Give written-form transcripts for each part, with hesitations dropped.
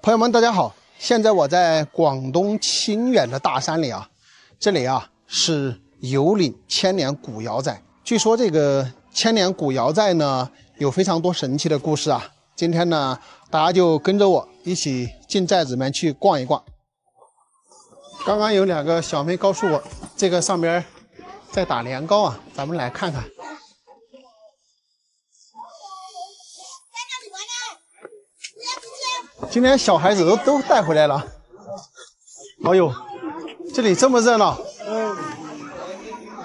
朋友们，大家好！现在我在广东清远的大山里啊，这里啊是有岭千年古窑寨。据说这个千年古窑寨呢，有非常多神奇的故事啊。今天呢，大家就跟着我一起进寨子里面去逛一逛。刚刚有两个小妹告诉我，这个上边在打年糕啊，咱们来看看。今天小孩子都带回来了。哎呦，这里这么热闹。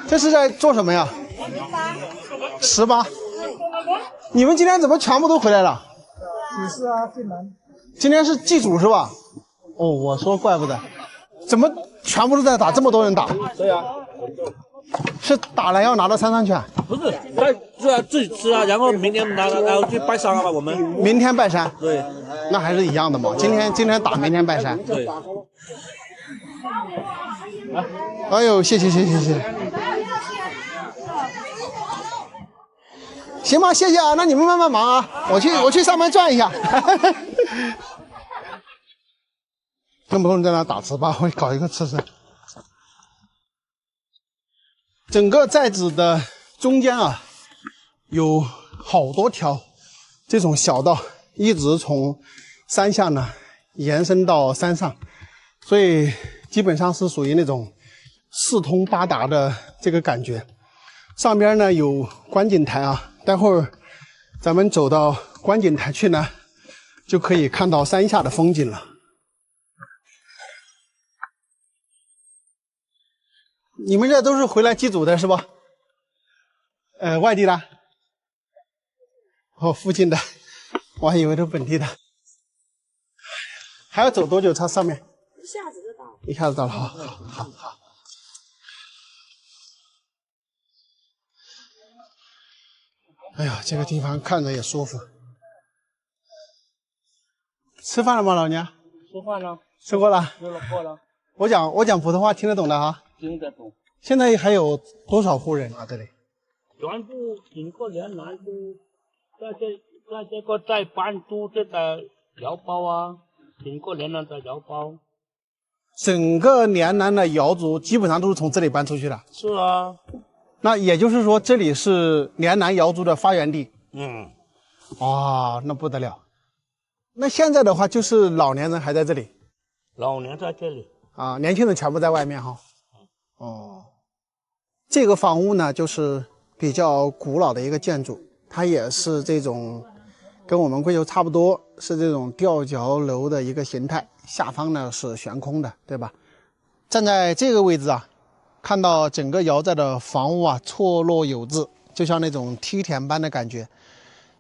这是在做什么呀？18。你们今天怎么全部都回来了？喜事啊，进门。今天是祭祖是吧？哦，我说怪不得，怎么全部都在打？这么多人打？对呀。是打了要拿到山上去啊？不是，自己吃啊，然后明天然后去拜山了吧？我们明天拜山。对，那还是一样的嘛。今天打，明天拜山。对。哎呦，谢谢。行吧，谢谢啊。那你们慢慢忙啊，我去上面转一下。这么多人在那打糍我搞一个吃吃。整个寨子的中间啊，有好多条这种小道，一直从山下呢延伸到山上，所以基本上是属于那种四通八达的这个感觉。上边呢有观景台啊，待会儿咱们走到观景台去呢，就可以看到山下的风景了。你们这都是回来祭祖的是吧？外地的？哦，附近的，我还以为都本地的。还要走多久？它上面？一下子就到了。一下子到了，好。哎呀，这个地方看着也舒服。吃饭了吗，老娘？吃饭了。吃过了。吃了过了。我讲普通话听得懂的哈。听得懂。现在还有多少户人啊？这里？全部整个连南都在这个在搬出这个窑包啊，整个连南的窑包。整个连南的窑族基本上都是从这里搬出去的。是啊。那也就是说，这里是连南窑族的发源地。哇，那不得了。那现在的话，就是老年人还在这里。老年在这里。啊，年轻人全部在外面哈。哦。这个房屋呢，就是比较古老的一个建筑，它也是这种跟我们贵州差不多，是这种吊脚楼的一个形态，下方呢是悬空的，对吧？站在这个位置啊，看到整个窑寨的房屋啊错落有致，就像那种梯田般的感觉。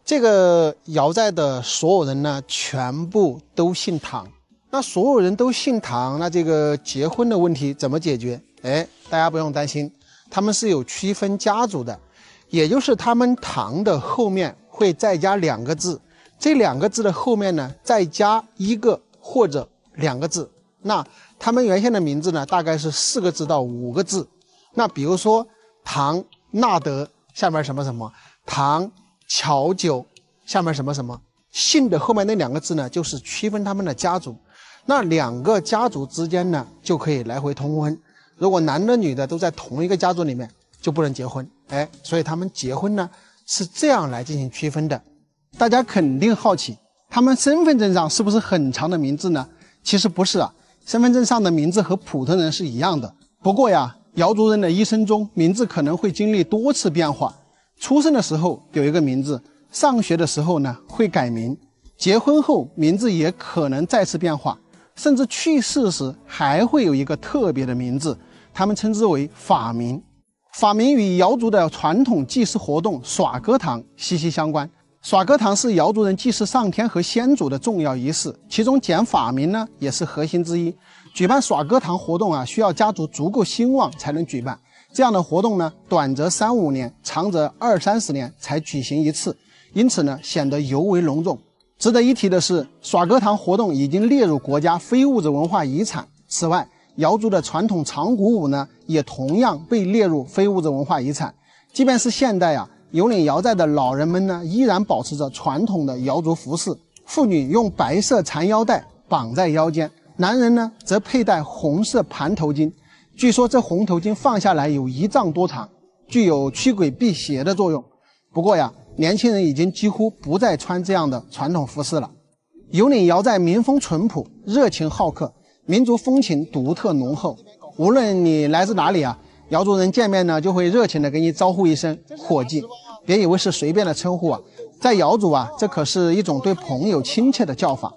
这个窑寨的所有人呢，全部都姓唐。那所有人都姓唐，那这个结婚的问题怎么解决？大家不用担心。他们是有区分家族的，也就是他们唐的后面会再加2个字，这2个字的后面呢再加1个或者2个字。那他们原先的名字呢大概是4个字到5个字。那比如说唐纳德下面什么什么，唐乔九下面什么什么，姓的后面那2个字呢就是区分他们的家族。那2个家族之间呢就可以来回通婚。如果男的女的都在同一个家族里面，就不能结婚。所以他们结婚呢是这样来进行区分的。大家肯定好奇，他们身份证上是不是很长的名字呢？其实不是啊，身份证上的名字和普通人是一样的。不过呀，瑶族人的一生中，名字可能会经历多次变化。出生的时候有一个名字，上学的时候呢会改名，结婚后名字也可能再次变化。甚至去世时还会有一个特别的名字，他们称之为法名。法名与瑶族的传统祭祀活动耍歌堂息息相关。耍歌堂是瑶族人祭祀上天和先祖的重要仪式，其中捡法名呢也是核心之一。举办耍歌堂活动啊，需要家族足够兴旺才能举办。这样的活动呢，短则3-5年，长则20-30年才举行一次，因此呢，显得尤为隆重。值得一提的是，耍歌堂活动已经列入国家非物质文化遗产。此外，瑶族的传统长鼓舞呢，也同样被列入非物质文化遗产。即便是现代啊，有岭瑶寨的老人们呢，依然保持着传统的瑶族服饰。妇女用白色缠腰带绑在腰间，男人呢则佩戴红色盘头巾。据说这红头巾放下来有1丈多长，具有驱鬼辟邪的作用。不过呀，年轻人已经几乎不再穿这样的传统服饰了。有岭瑶寨民风淳朴，热情好客，民族风情独特浓厚。无论你来自哪里啊，瑶族人见面呢就会热情的给你招呼一声伙计，别以为是随便的称呼啊，在瑶族啊，这可是一种对朋友亲切的叫法。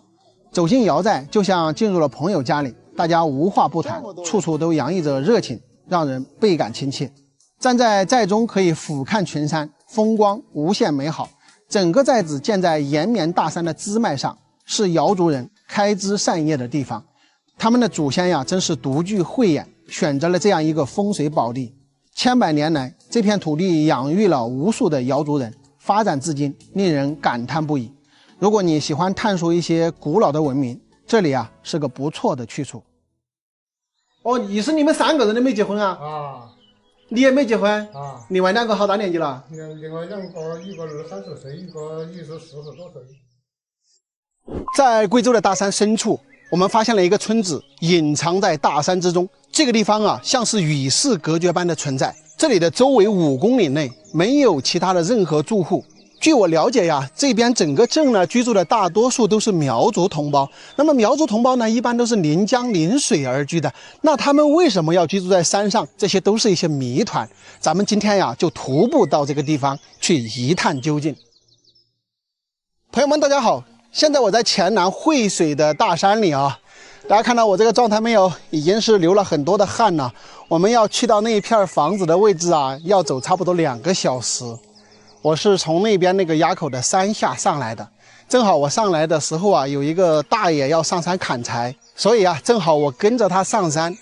走进瑶寨就像进入了朋友家里，大家无话不谈，处处都洋溢着热情，让人倍感亲切。站在寨中可以俯瞰群山，风光无限美好。整个寨子建在延绵大山的支脉上，是瑶族人开枝散叶的地方。他们的祖先呀，真是独具慧眼，选择了这样一个风水宝地。千百年来，这片土地养育了无数的瑶族人，发展至今，令人感叹不已。如果你喜欢探索一些古老的文明，这里啊是个不错的去处。哦，你是你们3个人都没结婚啊？啊，你也没结婚啊？另外2个好大年纪了？另外2个，一个20-30岁，一个是40多岁。在贵州的大山深处，我们发现了一个村子，隐藏在大山之中。这个地方啊，像是与世隔绝般的存在。这里的周围5公里内没有其他的任何住户。据我了解呀，这边整个镇呢居住的大多数都是苗族同胞。那么苗族同胞呢，一般都是临江临水而居的。那他们为什么要居住在山上？这些都是一些谜团。咱们今天呀，就徒步到这个地方去一探究竟。朋友们，大家好，现在我在黔南惠水的大山里啊。大家看到我这个状态没有？已经是流了很多的汗了。我们要去到那一片房子的位置啊，要走差不多2个小时。我是从那边那个垭口的山下上来的，正好我上来的时候啊，有一个大爷要上山砍柴，所以啊，正好我跟着他上山，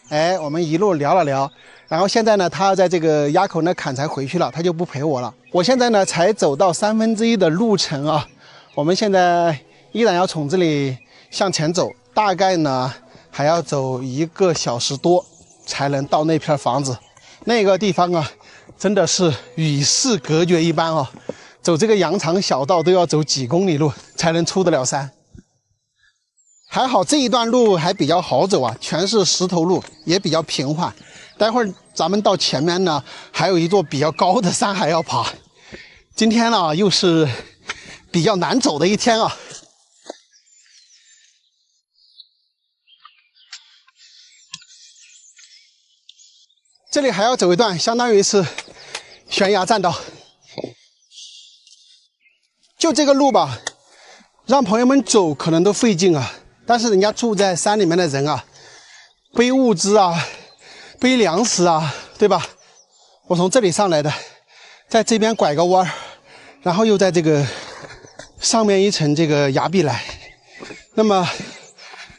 我们一路聊了聊，然后现在呢，他在这个垭口那砍柴回去了，他就不陪我了。我现在呢，才走到1/3的路程啊，我们现在依然要从这里向前走，大概呢还要走1个小时多才能到那片房子。那个地方啊，真的是与世隔绝一般哦，走这个羊肠小道都要走几公里路才能出得了山。还好这一段路还比较好走啊，全是石头路，也比较平缓。待会儿咱们到前面呢，还有一座比较高的山还要爬。今天呢，又是比较难走的一天啊。这里还要走一段，相当于是悬崖栈道。就这个路吧，让朋友们走可能都费劲啊。但是人家住在山里面的人啊，背物资啊，背粮食啊，对吧？我从这里上来的，在这边拐个弯，然后又在这个上面一层这个崖壁来。那么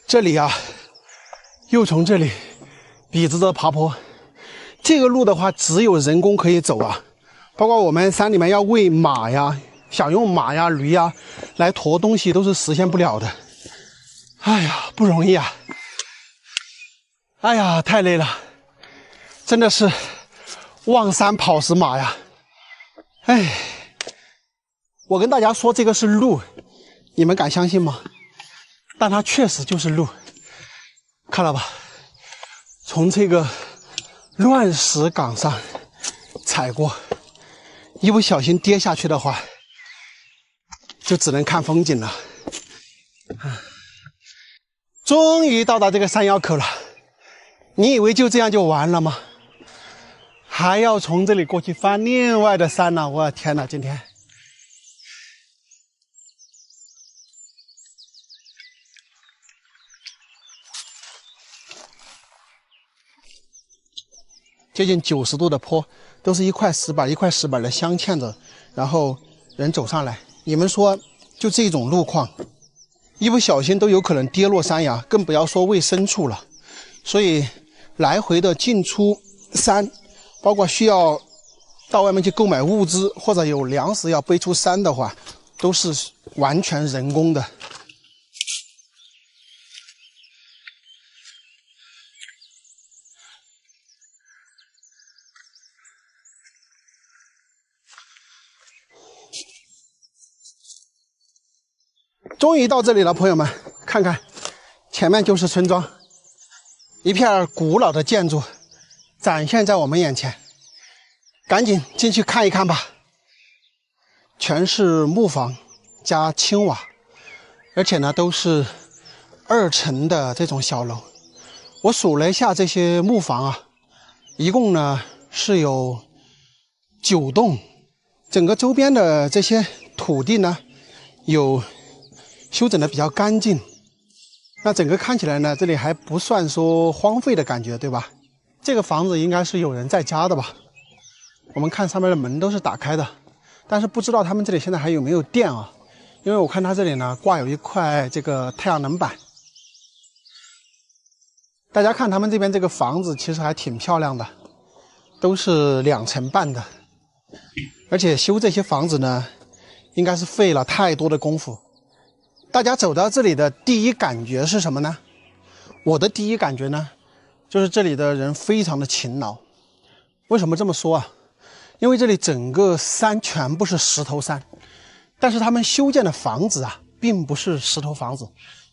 这里啊，又从这里笔直的爬坡。这个路的话，只有人工可以走啊，包括我们山里面要喂马呀，想用马呀、驴呀来驮东西，都是实现不了的。哎呀，不容易啊！哎呀，太累了，真的是望山跑死马呀！哎，我跟大家说这个是路，你们敢相信吗？但它确实就是路，看了吧？从这个乱石岗上踩过，一不小心跌下去的话，就只能看风景了。终于到达这个山腰口了，你以为就这样就完了吗？还要从这里过去翻另外的山呢！我的天哪，今天接近90度的坡，都是一块石板一块石板的镶嵌着，然后人走上来。你们说，就这种路况，一不小心都有可能跌落山崖，更不要说喂牲畜了。所以来回的进出山，包括需要到外面去购买物资或者有粮食要背出山的话，都是完全人工的。终于到这里了，朋友们，看看前面就是村庄，一片古老的建筑展现在我们眼前，赶紧进去看一看吧。全是木房加青瓦，而且呢都是2层的这种小楼。我数了一下这些木房啊，一共呢是有9栋，整个周边的这些土地呢有修整的比较干净。那整个看起来呢，这里还不算说荒废的感觉，对吧？这个房子应该是有人在家的吧？我们看上面的门都是打开的，但是不知道他们这里现在还有没有电啊？因为我看他这里呢挂有一块这个太阳能板。大家看他们这边这个房子其实还挺漂亮的，都是2层半的，而且修这些房子呢，应该是费了太多的功夫。大家走到这里的第一感觉是什么呢？我的第一感觉呢，就是这里的人非常的勤劳。为什么这么说啊？因为这里整个山全部是石头山，但是他们修建的房子啊，并不是石头房子，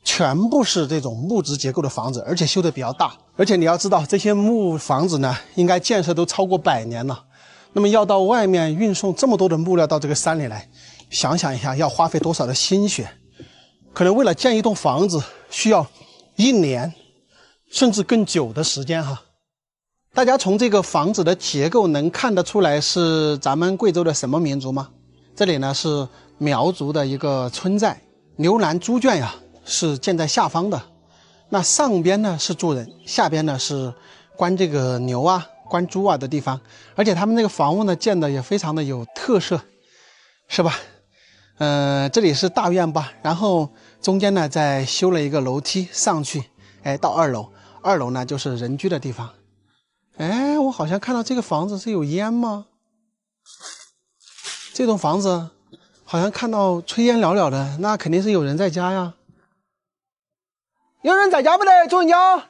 全部是这种木质结构的房子，而且修得比较大。而且你要知道，这些木房子呢，应该建设都超过100年了。那么要到外面运送这么多的木料到这个山里来，想想一下要花费多少的心血。可能为了建一栋房子需要1年甚至更久的时间哈。大家从这个房子的结构能看得出来是咱们贵州的什么民族吗？这里呢是苗族的一个村寨，牛栏猪圈呀是建在下方的，那上边呢是住人，下边呢是关这个牛啊关猪啊的地方，而且他们那个房屋呢建的也非常的有特色，是吧？这里是大院吧，然后中间呢再修了一个楼梯上去，到2楼，2楼呢就是人居的地方。我好像看到这个房子是有烟吗？这栋房子好像看到炊烟袅袅的，那肯定是有人在家呀。有人在家不得？主人家，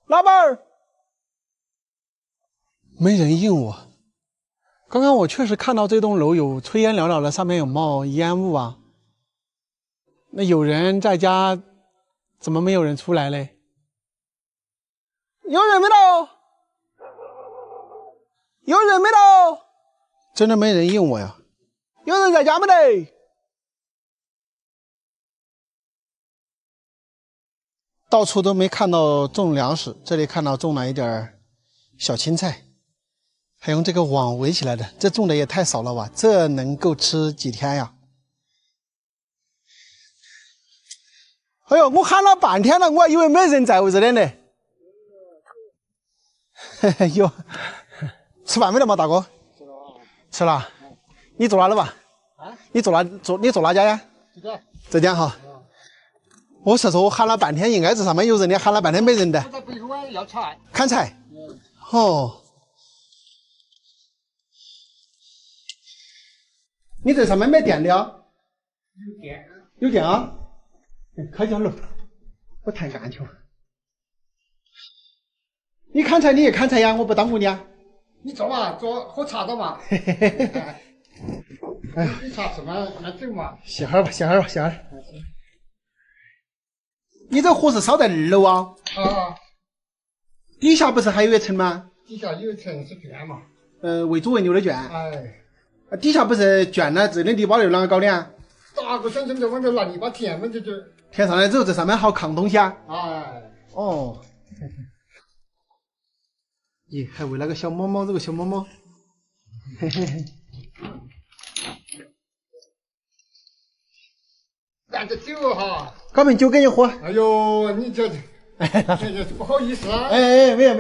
老板儿，没人应我。刚刚我确实看到这栋楼有炊烟袅袅的，上面有冒烟雾啊。那有人在家，怎么没有人出来嘞？有人没到？有人没到？真的没人应我呀？有人在家没得？到处都没看到种粮食，这里看到种了一点小青菜，还用这个网围起来的，这种的也太少了吧？这能够吃几天呀？哎呦，我喊了半天了，我还以为没人在屋子里呢。有，吃饭没得嘛，大哥？吃了。你坐哪了吧？你坐哪家呀？浙江哈。我是说我喊了半天，应该是上面有人的，喊了半天没人的。我在背后要菜。砍柴。哦。你这上面没电的啊？有电。有电啊？开下楼，我抬干去。你砍柴你也砍柴呀，我不耽误你啊。你坐嘛，坐喝茶的嘛。你茶什么？那酒嘛。歇会儿吧，歇会儿吧，歇会儿。你这火是烧在2楼啊？啊。底下不是还有一层吗？底下有一层是圈嘛。为主为牛的圈。哎。底下不是圈了，这里泥巴有啷个搞的啊？咋个想就往这拿泥巴填嘛，就。填上来之后，这上面好扛东西啊。哎。哦。咦，还喂了个小猫猫，这个小猫猫。嘿嘿嘿。干这酒哈。搞瓶酒给你喝。哎呦，你这不好意思啊。没有。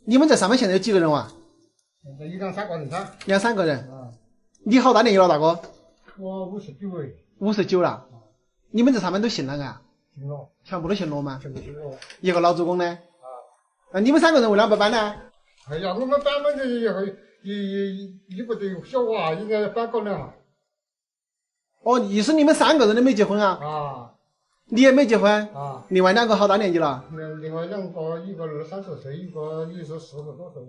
你们这上面现在有几个人哇？现在有2-3个人噻。2-3个人。你好大年纪了，大哥？我59哎。59了。你们这上面都信哪个啊？信了。全部都信了吗？全部信了。一个老祖公呢？你们3个人为啥不搬呢？哎呀，我们搬嘛，这一个对小娃，应该搬过来嘛。哦，意思你们3个人都没结婚啊？啊。你也没结婚？啊。另外2个好大年纪了？另外2个，一个20-30岁，一个也是40多岁。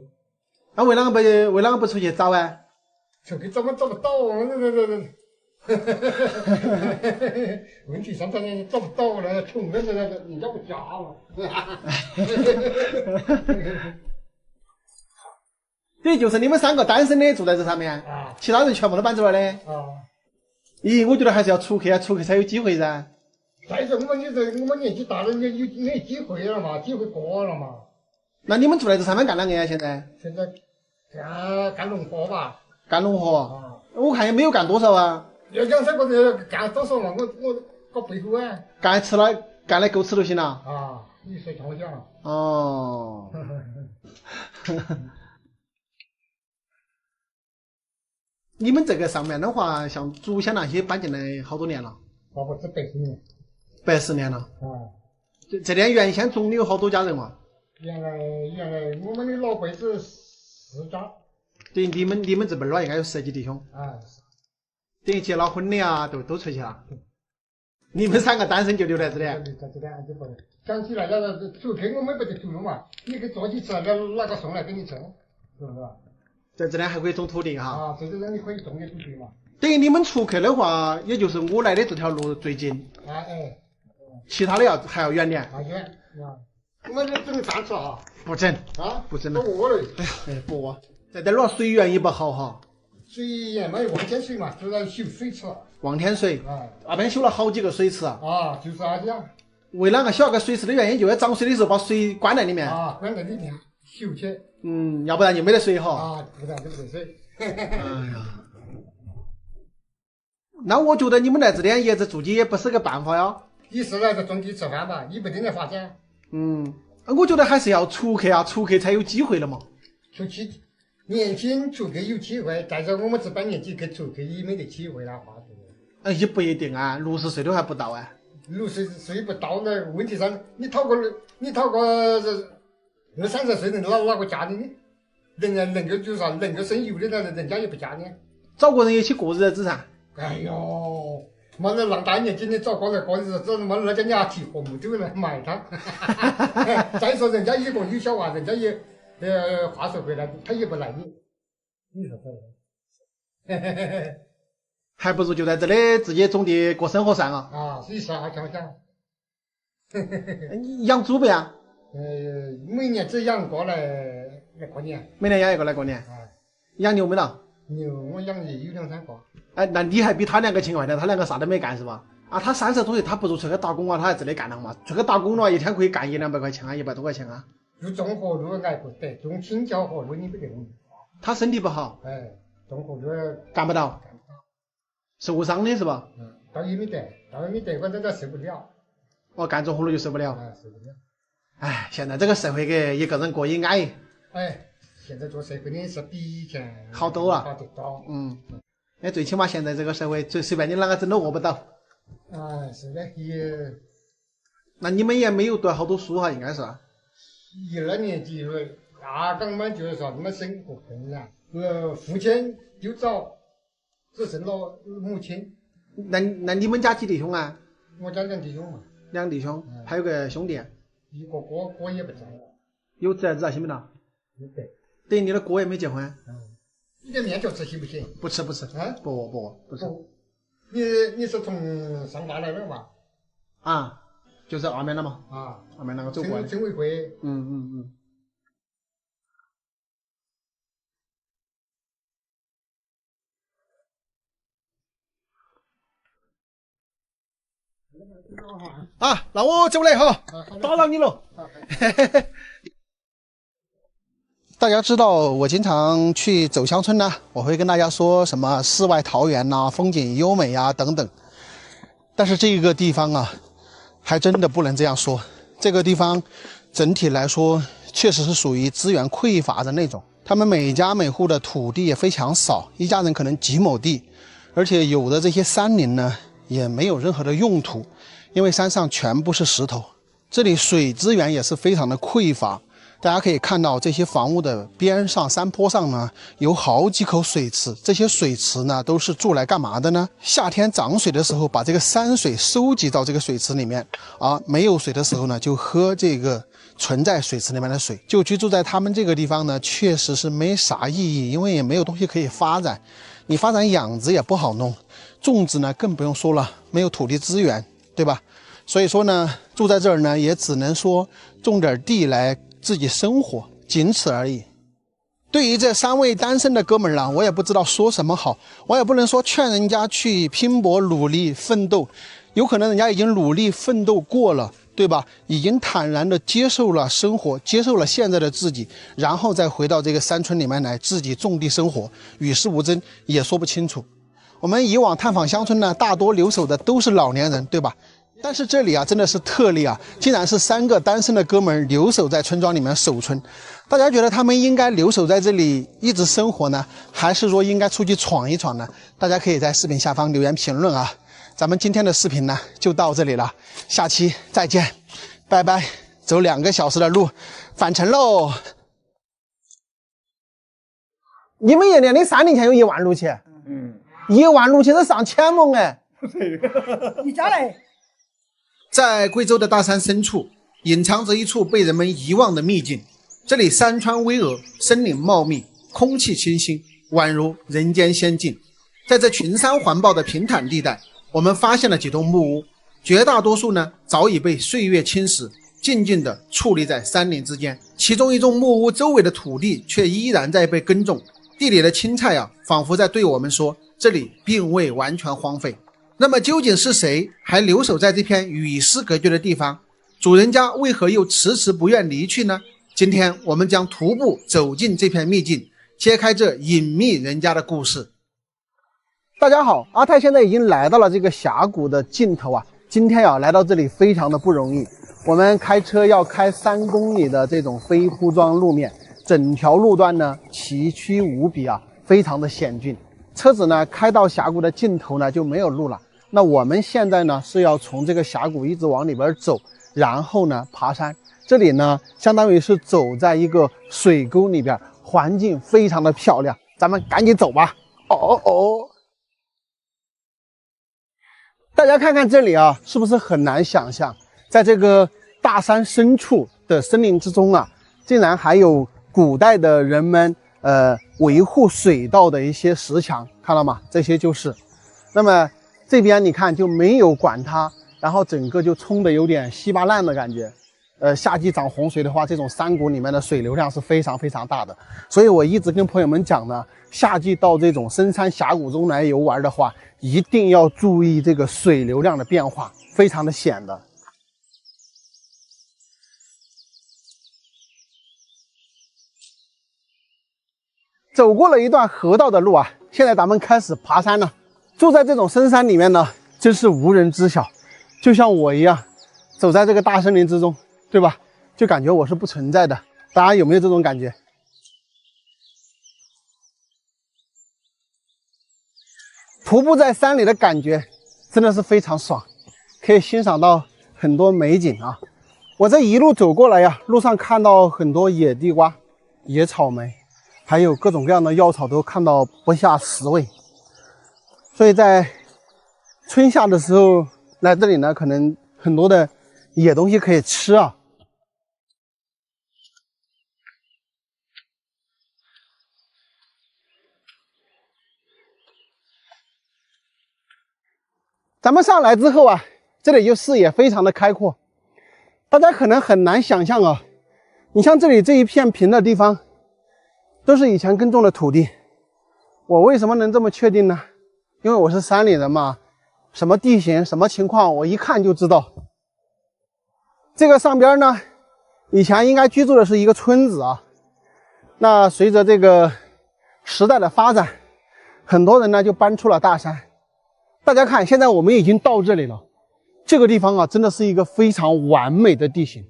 那为啷个不出去找啊？出去怎么找不到？问题上他找不到了，穷人人家不嫁了。对，就是你们3个单身的住在这上面，啊，其他人全部都搬走了的。啊，咦，我觉得还是要出去啊，出去才有机会噻。再说我们年纪大了，没机会了嘛，机会过了嘛。那你们住在这上面干哪个呀？现在干农活吧。干农活，啊，我看也没有干多少啊。要2、3个人干多少嘛？我搞背后啊。干的够吃就行了。啊，你说听我讲。哦。你们这个上面的话，像祖先那些搬进来好多年了？差不多100年。110年了。啊，这边原先总的有好多家人嘛？原来我们的老辈子4家。对，你们这边儿应该有10几弟兄。啊。等于结了婚的啊，都出去了。你们3个单身就留在这里。在这里就不能。想起来了，出去我们不得住了嘛？你给做起吃，哪个送来给你吃？是不是？在这里还可以种土地哈。啊，这个你可以种点土地嘛。等于你们出去的话，也就是我来的这条路最近。啊，哎。其他的还要远点。啊，远啊。我这整3次啊。不整。啊。不整了。不饿了。哎，不饿。在这儿水源也不好哈。水源嘛，望天水嘛，就在修水池。望天水。啊。那边修了好几个水池啊。啊，就是啥子啊？为哪个修个水池的原因，就在涨水的时候把水关在里面。啊，关在里面修起。要不然就没得水哈。啊，不然就没得水。哎呀。那我觉得你们来这边一直住起也不是个办法呀。你是来这种地吃饭吧？你不定来发展。我觉得还是要出去啊，出去才有机会了嘛。出去，年轻出去有机会，但是我们这把年纪去出去也没得机会了，话是。也不一定啊，60岁都还不到啊。 60岁不到呢，问题上你讨个20-30岁的哪个嫁你？人家能够就是啥，能够生育的呢，人家也不嫁你。找个人一起过日子噻。哎呦，妈的，那大年纪的找个人过日子，妈人家俩提红酒来买他。再说人家一个有小娃，人家也话说回来，他也不赖你。你说是？还不如就在这里自己种地过生活算了。啊，是啥讲？你养猪不呀？每年只养过来过年。每年养一个来过年。养牛没了？牛我养的有2-3个。哎，那你还比他2个勤快点，他2个啥都没干是吧？啊，他30多岁，他不如出去打工啊，他在这里干了嘛。出去打工的话，一天可以干100-200块钱啊，100多块钱啊。就种活路挨不得，种青椒活路你不得。他身体不好。哎，种活路干不到。受伤的是吧？倒也没得，我这受不了。哦，干种活路就受不了。受不了。哎，现在这个社会给一个人过也安逸。哎，现在做社会的是比以前好多了。好得多。哎，最起码现在这个社会，随便你哪个整都饿不到。是的，也。那你们也没有读好多书哈，应该是。12年级了，大纲嘛就是说他妈生活困难，父亲又早，只剩了母亲。那你们家几弟兄啊？我家2弟兄嘛。2弟兄，还有个兄弟。一个哥也不在了。有侄子啊？行不啦？没得。等于你的哥也没结婚。你的面条吃行不行？不吃。不吃。你是从上大来的嘛？啊，就是二面的嘛。二面那个走过来。村委会。那我走了哈，打扰你了。大家知道我经常去走乡村呢，我会跟大家说什么世外桃源呐、风景优美呀等等。但是这个地方啊，还真的不能这样说。这个地方整体来说，确实是属于资源匮乏的那种。他们每家每户的土地也非常少，一家人可能几亩地，而且有的这些山林呢，也没有任何的用途，因为山上全部是石头。这里水资源也是非常的匮乏。大家可以看到，这些房屋的边上山坡上呢，有好几口水池。这些水池呢，都是住来干嘛的呢？夏天涨水的时候，把这个山水收集到这个水池里面，没有水的时候呢，就喝这个存在水池里面的水。就居住在他们这个地方呢，确实是没啥意义，因为也没有东西可以发展。你发展养殖也不好弄，种植呢更不用说了，没有土地资源，对吧？所以说呢，住在这儿呢，也只能说种点地来自己生活，仅此而已。对于这3位单身的哥们儿啊，我也不知道说什么好，我也不能说劝人家去拼搏努力奋斗，有可能人家已经努力奋斗过了，对吧？已经坦然的接受了生活，接受了现在的自己，然后再回到这个山村里面来自己种地生活，与世无争，也说不清楚。我们以往探访乡村呢，大多留守的都是老年人，对吧？但是这里啊，真的是特例啊，竟然是3个单身的哥们儿留守在村庄里面守村。大家觉得他们应该留守在这里一直生活呢，还是说应该出去闯一闯呢？大家可以在视频下方留言评论啊。咱们今天的视频呢就到这里了，下期再见，拜拜。走2个小时的路，返程喽。你们也年龄3年前有1万路去，1万路去是上千亩哎。你家嘞？在贵州的大山深处，隐藏着一处被人们遗忘的秘境。这里山川巍峨，森林茂密，空气清新，宛如人间仙境。在这群山环抱的平坦地带，我们发现了几栋木屋，绝大多数呢早已被岁月侵蚀，静静地矗立在山林之间。其中一栋木屋周围的土地却依然在被耕种，地里的青菜啊，仿佛在对我们说，这里并未完全荒废。那么究竟是谁还留守在这片与世隔绝的地方？主人家为何又迟迟不愿离去呢？今天我们将徒步走进这片秘境，揭开这隐秘人家的故事。大家好，阿泰现在已经来到了这个峡谷的尽头啊。今天啊，来到这里非常的不容易，我们开车要开3公里的这种非铺装路面，整条路段呢崎岖无比啊，非常的险峻。车子呢开到峡谷的尽头呢就没有路了。那我们现在呢是要从这个峡谷一直往里边走，然后呢爬山。这里呢相当于是走在一个水沟里边，环境非常的漂亮，咱们赶紧走吧。大家看看这里啊，是不是很难想象，在这个大山深处的森林之中啊，竟然还有古代的人们维护水道的一些石墙，看到吗？这些就是。那么这边你看就没有管它，然后整个就冲的有点稀巴烂的感觉。夏季涨洪水的话，这种山谷里面的水流量是非常非常大的。所以我一直跟朋友们讲呢，夏季到这种深山峡谷中来游玩的话，一定要注意这个水流量的变化，非常的险的。走过了一段河道的路啊，现在咱们开始爬山了。住在这种深山里面呢，真是无人知晓，就像我一样，走在这个大森林之中，对吧？就感觉我是不存在的。大家有没有这种感觉？徒步在山里的感觉真的是非常爽，可以欣赏到很多美景啊。我这一路走过来呀，路上看到很多野地瓜、野草莓，还有各种各样的药草，都看到不下10味。所以在春夏的时候来这里呢，可能很多的野东西可以吃啊。咱们上来之后啊，这里就视野非常的开阔，大家可能很难想象啊，你像这里这一片平的地方，都是以前耕种的土地。我为什么能这么确定呢？因为我是山里人嘛，什么地形什么情况我一看就知道。这个上边呢，以前应该居住的是一个村子啊，那随着这个时代的发展，很多人呢就搬出了大山。大家看，现在我们已经到这里了，这个地方啊真的是一个非常完美的地形。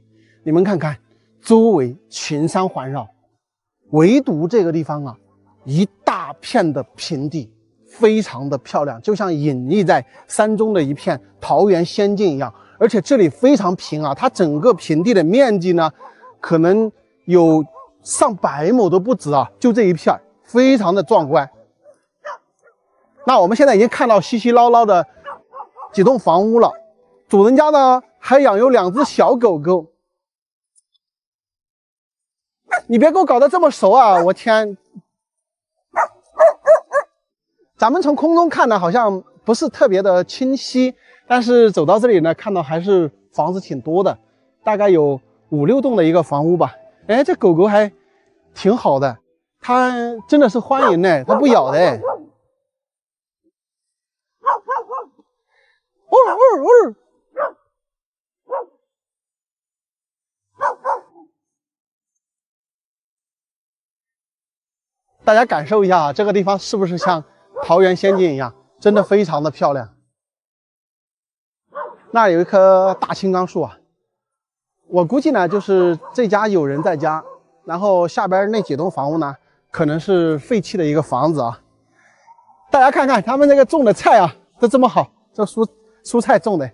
你们看看，周围群山环绕，唯独这个地方啊，一大片的平地，非常的漂亮，就像隐匿在山中的一片桃源仙境一样。而且这里非常平啊，它整个平地的面积呢，可能有上100亩都不止啊，就这一片，非常的壮观。那我们现在已经看到稀稀捞捞的几栋房屋了，主人家呢还养有2只小狗狗。你别给我搞得这么熟啊，我天！咱们从空中看呢，好像不是特别的清晰，但是走到这里呢，看到还是房子挺多的，大概有5、6栋的一个房屋吧。哎，这狗狗还挺好的，它真的是欢迎呢，它不咬的。哦哦哦！大家感受一下啊，这个地方是不是像桃源仙境一样，真的非常的漂亮。那有一棵大青冈树啊，我估计呢，就是这家有人在家，然后下边那几栋房屋呢，可能是废弃的一个房子啊。大家看看他们这个种的菜啊，都这么好，这蔬菜种的。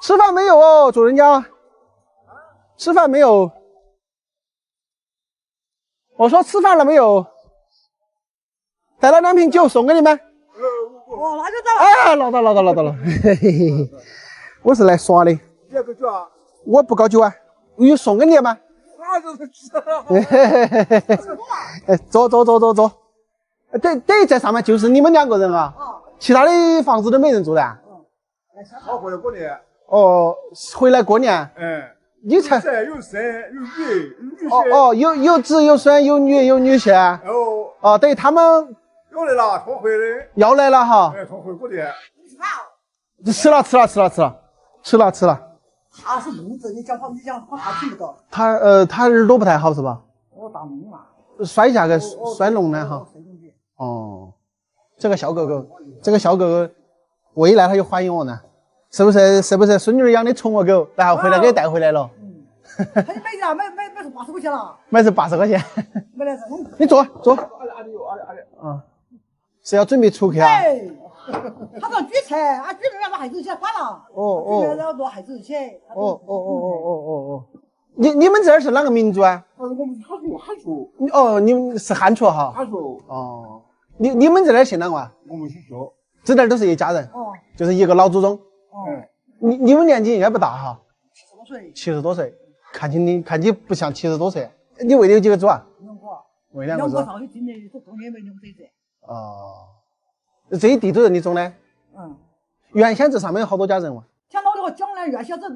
吃饭没有哦，主人家？吃饭没有？我说吃饭了没有？带了2瓶酒送给你们。哦，那就走。哎，拿到了。嘿嘿嘿，我是来耍的。你要喝酒啊？我不搞酒啊，我有送给你吗？那就是吃。哎，坐。等于在上面就是你们2个人啊，其他的房子都没人住的啊。好回来过年。哦，回来过年。嗯。你才有生有女有女婿。哦，有子有孙有女有女婿。哦，等于他们要来了，他回来。要来了哈。哎，他回过年。吃了。他是聋子，你讲话他听不到。他耳朵不太好是吧？我打聋了。摔下个摔聋了哈。哦，这个小狗狗，我一来它就欢迎我呢，是不是孙女儿养的宠物狗，然后回来给带回来了？他就买了，买是80块钱了。买是80块钱。买来是。你坐。啊，是要准备出去啊？哎，他说举菜，啊，举着让他孩子去管了。举着让多孩子去。哦。你们这儿是哪个民族啊？我们汉族。哦，你们是汉族哈？汉族。哦，你们这儿姓哪个啊？我们姓肖。这点都是一家人。哦。就是一个老祖宗。哦。你们年纪应该不大哈？70多岁。70多岁，看你不像70多岁。你喂的有几个猪啊？2个。喂2个猪。2个上去今年都中间没2个子。哦。这一地都是你种的？嗯。原先这上面有好多家人嘛？像老的讲呢，原先到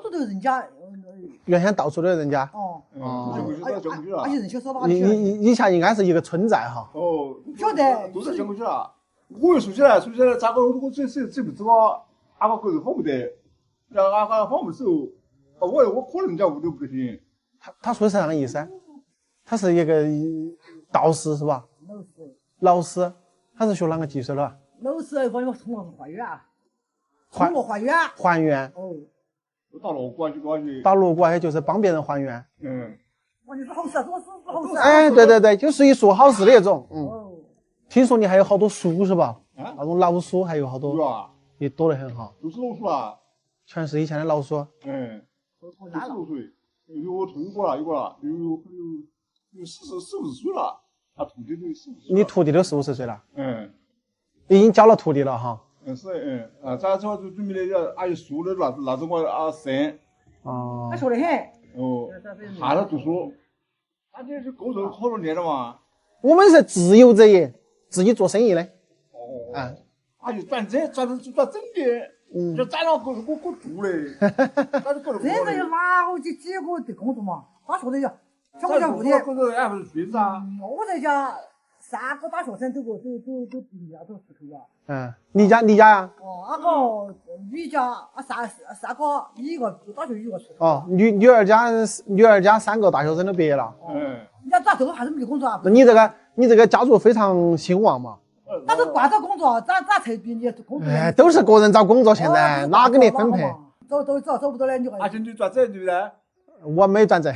处都有人家。原先到处都有人家。哦。而且人小少哪里去了？以前应该是一个村寨哈。哦。晓得。都是讲过去了。我又说起来，咋个如果最不走啊？俺个狗子放不得，让俺放不走，我可能人家屋都不行。他说的是啥个意思啊？他是一个道士是吧？老师，他是学哪个技术的？老师帮你通过还原。还原。哦。打锣鼓就过去。打锣鼓还就是帮别人还原。我就是好事，做事是好事。哎，对，就属于做好事的那种。听说你还有好多书是吧？啊。那种老书还有好多。有啊。也多得很哈。都是老书啊。全是以前的老书。都40多岁，有通过了，有40-50岁了，他徒弟都40岁。你徒弟都40-50岁了。已经教了徒弟了哈。是。咱这就准备的阿姨书的那种我生。他说得很。还在读书。他这是工作好多年了嘛。我们是自由职业，自己做生意的。他就转正的，就转了我做嘞。真的有哪好几个的工作嘛？他说的呀，像我家屋里，工作还不是睡子啊？我在家3个大学生都毕业都出去了。你家呀？那个女家三个，一个大学一个出去。女儿家3个大学生都毕业了。人家咋都还是没工作啊？那你这个家族非常兴旺嘛？但是挂着工作，咋才比你工作？都是个人找工作，现在哪给你分配？走不到了，你阿姐你转正对不对？我没转正。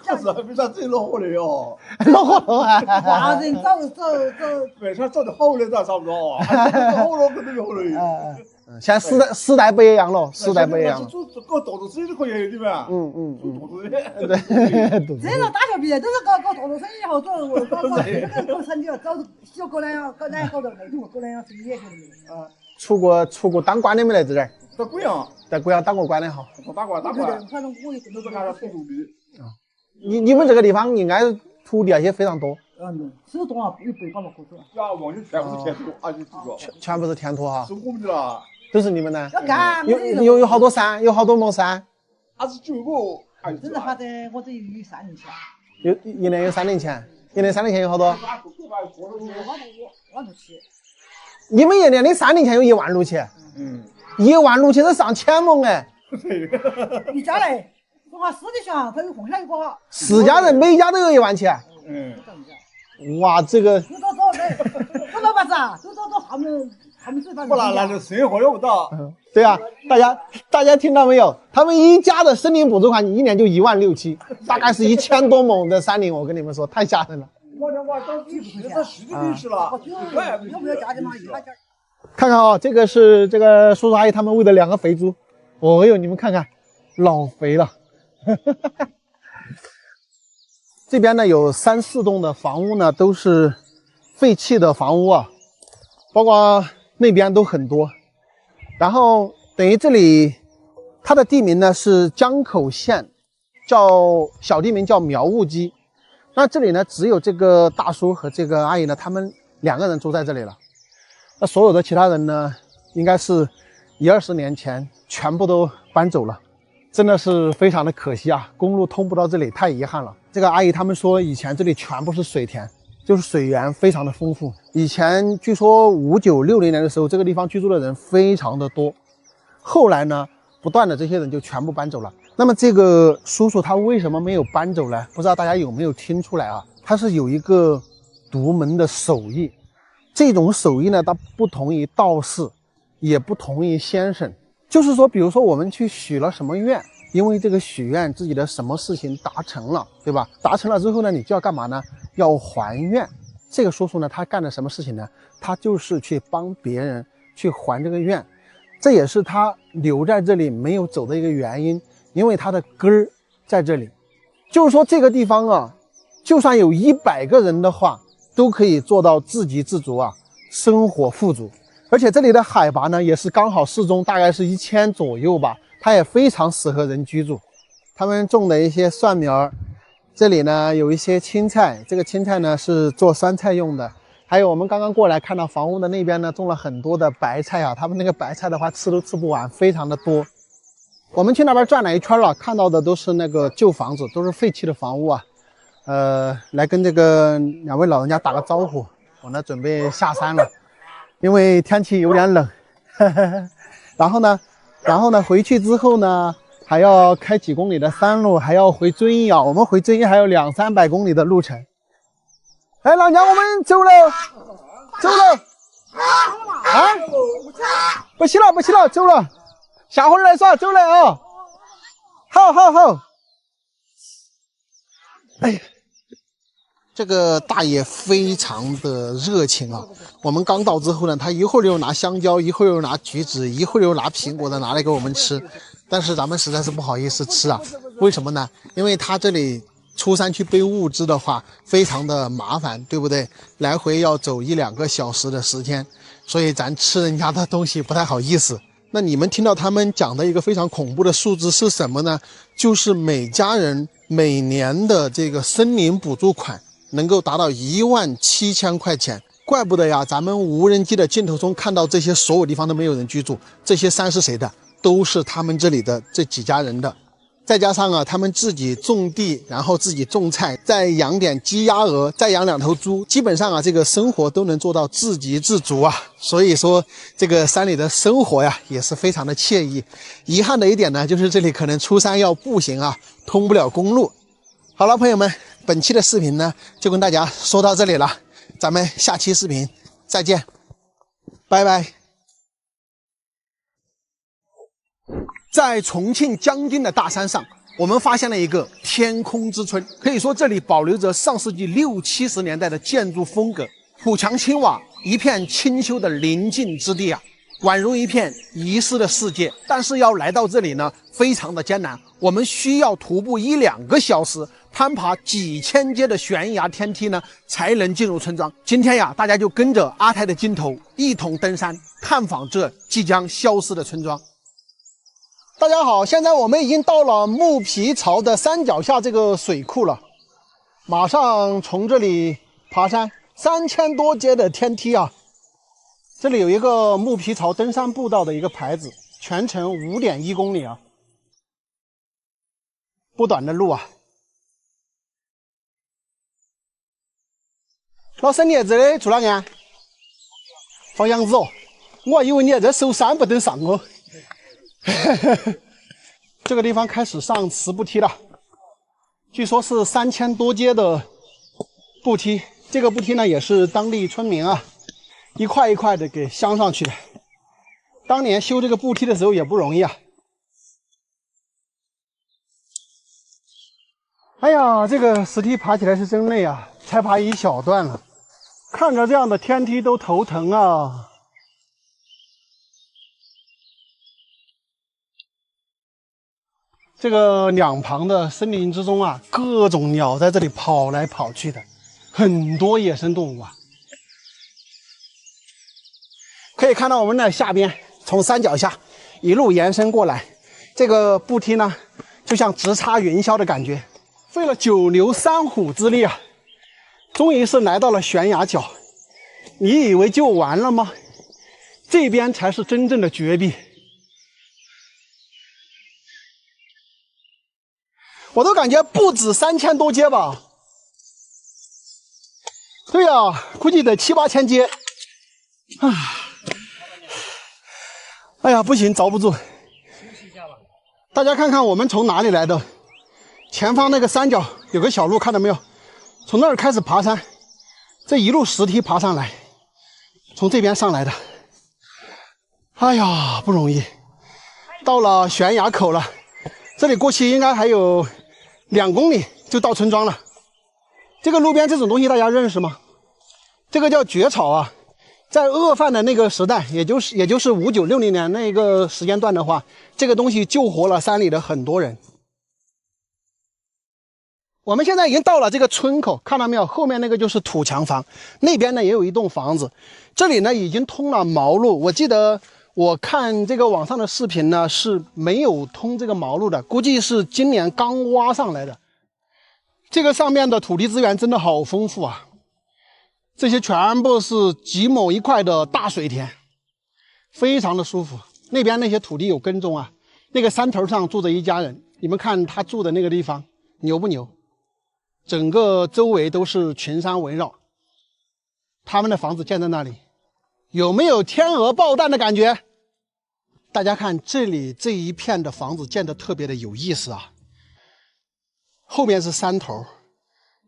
这是非常最恼火的哟！恼火啊！华人走，为啥走得好的咋找不到啊？好了可能就好了。现在时代不一样了，时代不一样了。搞动作生意就可以了，对吧？做动作的。对。这个大学毕业都是搞动作生意好，搞成绩，找小哥那样，搞那样搞的那种，搞那样生意也行。出国当官的没来这儿？在贵阳。在贵阳当过官的哈。当官。反正我也都是干啥土地。你们这个地方应该土地啊也非常多。手多啊，有北方的火车。呀，完全全部是田土，而且这个全部是田土哈。是我们的啦。都是你们的。要干。有好多山，有好多亩山。还是9个。真的好的，我这有3年钱。有一年有3年钱，一年3年钱有好多？1万多起。你们一年的3年钱有1万多起？1万多起是上千亩哎。一家嘞，说话私底下他有红下一个。4家人每家都有1万起。哇，这个。走，走老板子啊，走，他们最烦。不然那就生活用不到。对啊，大家听到没有？他们一家的森林补助款一年就1万6、7，大概是1000多亩的山林，我跟你们说太吓人了。我当时这实际历史了，要不要家的嘛？看看啊，这个是这个叔叔阿姨他们喂的2个肥猪，哦哟，你们看看，老肥了。这边呢有3、4栋的房屋呢，都是废弃的房屋啊，包括那边都很多。然后等于这里它的地名呢是江口县，小地名叫苗务基。那这里呢只有这个大叔和这个阿姨呢，他们2个人住在这里了。那所有的其他人呢，应该是10-20年前全部都搬走了，真的是非常的可惜啊！公路通不到这里，太遗憾了。这个阿姨他们说，以前这里全部是水田，就是水源非常的丰富。以前据说59、60年的时候，这个地方居住的人非常的多。后来呢，不断的这些人就全部搬走了。那么这个叔叔他为什么没有搬走呢？不知道大家有没有听出来啊？他是有一个独门的手艺，这种手艺呢，它不同于道士，也不同于先生。就是说，比如说我们去许了什么愿，因为这个许愿自己的什么事情达成了，对吧？达成了之后呢，你就要干嘛呢？要还愿。这个叔叔呢，他干的什么事情呢？他就是去帮别人去还这个愿，这也是他留在这里没有走的一个原因，因为他的根儿在这里。就是说这个地方啊，就算有100个人的话，都可以做到自给自足啊，生活富足。而且这里的海拔呢，也是刚好适中，大概是1000左右吧，它也非常适合人居住。他们种的一些蒜苗，这里呢有一些青菜，这个青菜呢是做酸菜用的。还有我们刚刚过来看到房屋的那边呢，种了很多的白菜啊，他们那个白菜的话吃都吃不完，非常的多。我们去那边转了一圈了，看到的都是那个旧房子，都是废弃的房屋啊。来跟这个2位老人家打个招呼，我呢准备下山了，因为天气有点冷。然后呢回去之后呢，还要开几公里的山路，还要回遵义啊。我们回遵义还有200-300公里的路程。哎，老娘我们走了啊！不去了，走了，下回来耍，走了啊！好。哎呀，这个大爷非常的热情啊！我们刚到之后呢，他一会儿又拿香蕉，一会儿又拿橘子，一会儿又拿苹果的拿来给我们吃。但是咱们实在是不好意思吃啊，为什么呢？因为他这里出山去背物资的话，非常的麻烦，对不对？来回要走1-2个小时的时间，所以咱吃人家的东西不太好意思。那你们听到他们讲的一个非常恐怖的数字是什么呢？就是每家人每年的这个森林补助款能够达到17000块钱。怪不得呀，咱们无人机的镜头中看到这些所有地方都没有人居住，这些山是谁的？都是他们这里的这几家人的。再加上啊，他们自己种地，然后自己种菜，再养点鸡鸭鹅，再养2头猪，基本上啊，这个生活都能做到自给自足啊。所以说，这个山里的生活呀，也是非常的惬意。遗憾的一点呢，就是这里可能出山要步行啊，通不了公路。好了，朋友们，本期的视频呢，就跟大家说到这里了，咱们下期视频再见，拜拜。在重庆江津的大山上，我们发现了一个天空之村，可以说这里保留着上世纪60、70年代的建筑风格，土墙青瓦，一片清修的宁静之地啊，宛如一片遗失的世界。但是要来到这里呢，非常的艰难，我们需要徒步1-2个小时，攀爬几千阶的悬崖天梯呢，才能进入村庄。今天呀，大家就跟着阿泰的镜头一同登山，探访这即将消失的村庄。大家好，现在我们已经到了木皮槽的山脚下这个水库了，马上从这里爬山，3000多阶的天梯啊！这里有一个木皮槽登山步道的一个牌子，全程5.1公里啊，不短的路啊。老师，你在这里做哪个？放羊子哦，我还以为你在这守山不等上哦。这个地方开始上磁步梯了，据说是3000多阶的步梯。这个步梯呢，也是当地村民啊一块一块的给镶上去的。当年修这个步梯的时候也不容易啊。哎呀，这个石梯爬起来是真累啊，才爬一小段了，看着这样的天梯都头疼啊。这个两旁的森林之中啊，各种鸟在这里跑来跑去的，很多野生动物啊。可以看到我们的下边，从山脚下一路延伸过来，这个步梯呢，就像直插云霄的感觉。费了9牛3虎之力啊，终于是来到了悬崖角。你以为就完了吗？这边才是真正的绝壁。我都感觉不止3000多阶吧。对呀、估计得7、8千阶。哎呀，不行，遭不住。大家看看我们从哪里来的？前方那个山脚有个小路，看到没有？从那儿开始爬山，这一路石梯爬上来，从这边上来的。哎呀，不容易。到了悬崖口了，这里过去应该还有2公里就到村庄了。这个路边这种东西大家认识吗？这个叫蕨草啊，在饿饭的那个时代，也就是59、60年那个时间段的话，这个东西救活了山里的很多人。我们现在已经到了这个村口，看到没有？后面那个就是土墙房，那边呢也有一栋房子。这里呢已经通了毛路，我记得我看这个网上的视频呢是没有通这个毛路的，估计是今年刚挖上来的。这个上面的土地资源真的好丰富啊，这些全部是几亩一块的大水田，非常的舒服。那边那些土地有耕种啊，那个山头上住着一家人，你们看他住的那个地方牛不牛？整个周围都是群山围绕，他们的房子建在那里，有没有天鹅抱蛋的感觉？大家看这里这一片的房子建得特别的有意思啊，后边是山头，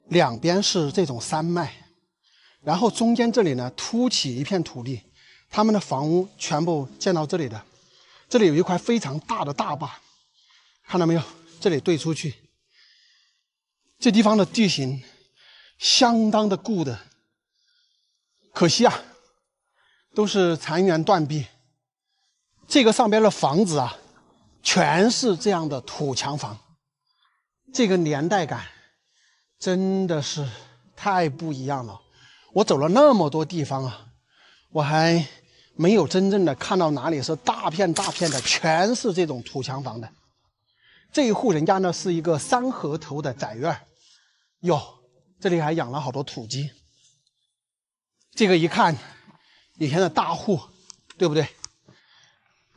两边是这种山脉，然后中间这里呢凸起一片土地，他们的房屋全部建到这里的。这里有一块非常大的大坝，看到没有？这里对出去，这地方的地形相当的固的，可惜啊，都是残垣断壁。这个上边的房子啊，全是这样的土墙房，这个年代感真的是太不一样了。我走了那么多地方啊，我还没有真正的看到哪里是大片大片的全是这种土墙房的。这一户人家呢是一个3合头的宅院，哟，这里还养了好多土鸡。这个一看以前的大户，对不对？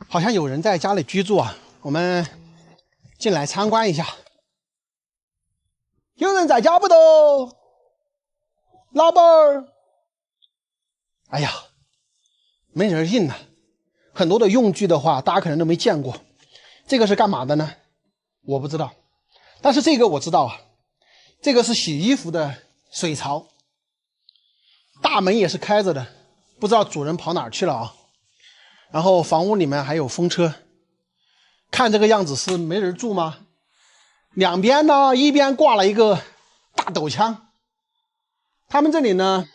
好像有人在家里居住啊，我们进来参观一下。有人在家不都？老板儿。哎呀，没人应啊。很多的用具的话，大家可能都没见过。这个是干嘛的呢？我不知道，但是这个我知道啊。这个是洗衣服的水槽，大门也是开着的，不知道主人跑哪儿去了啊。然后房屋里面还有风车，看这个样子是没人住吗？两边呢，一边挂了一个大斗枪。他们这里呢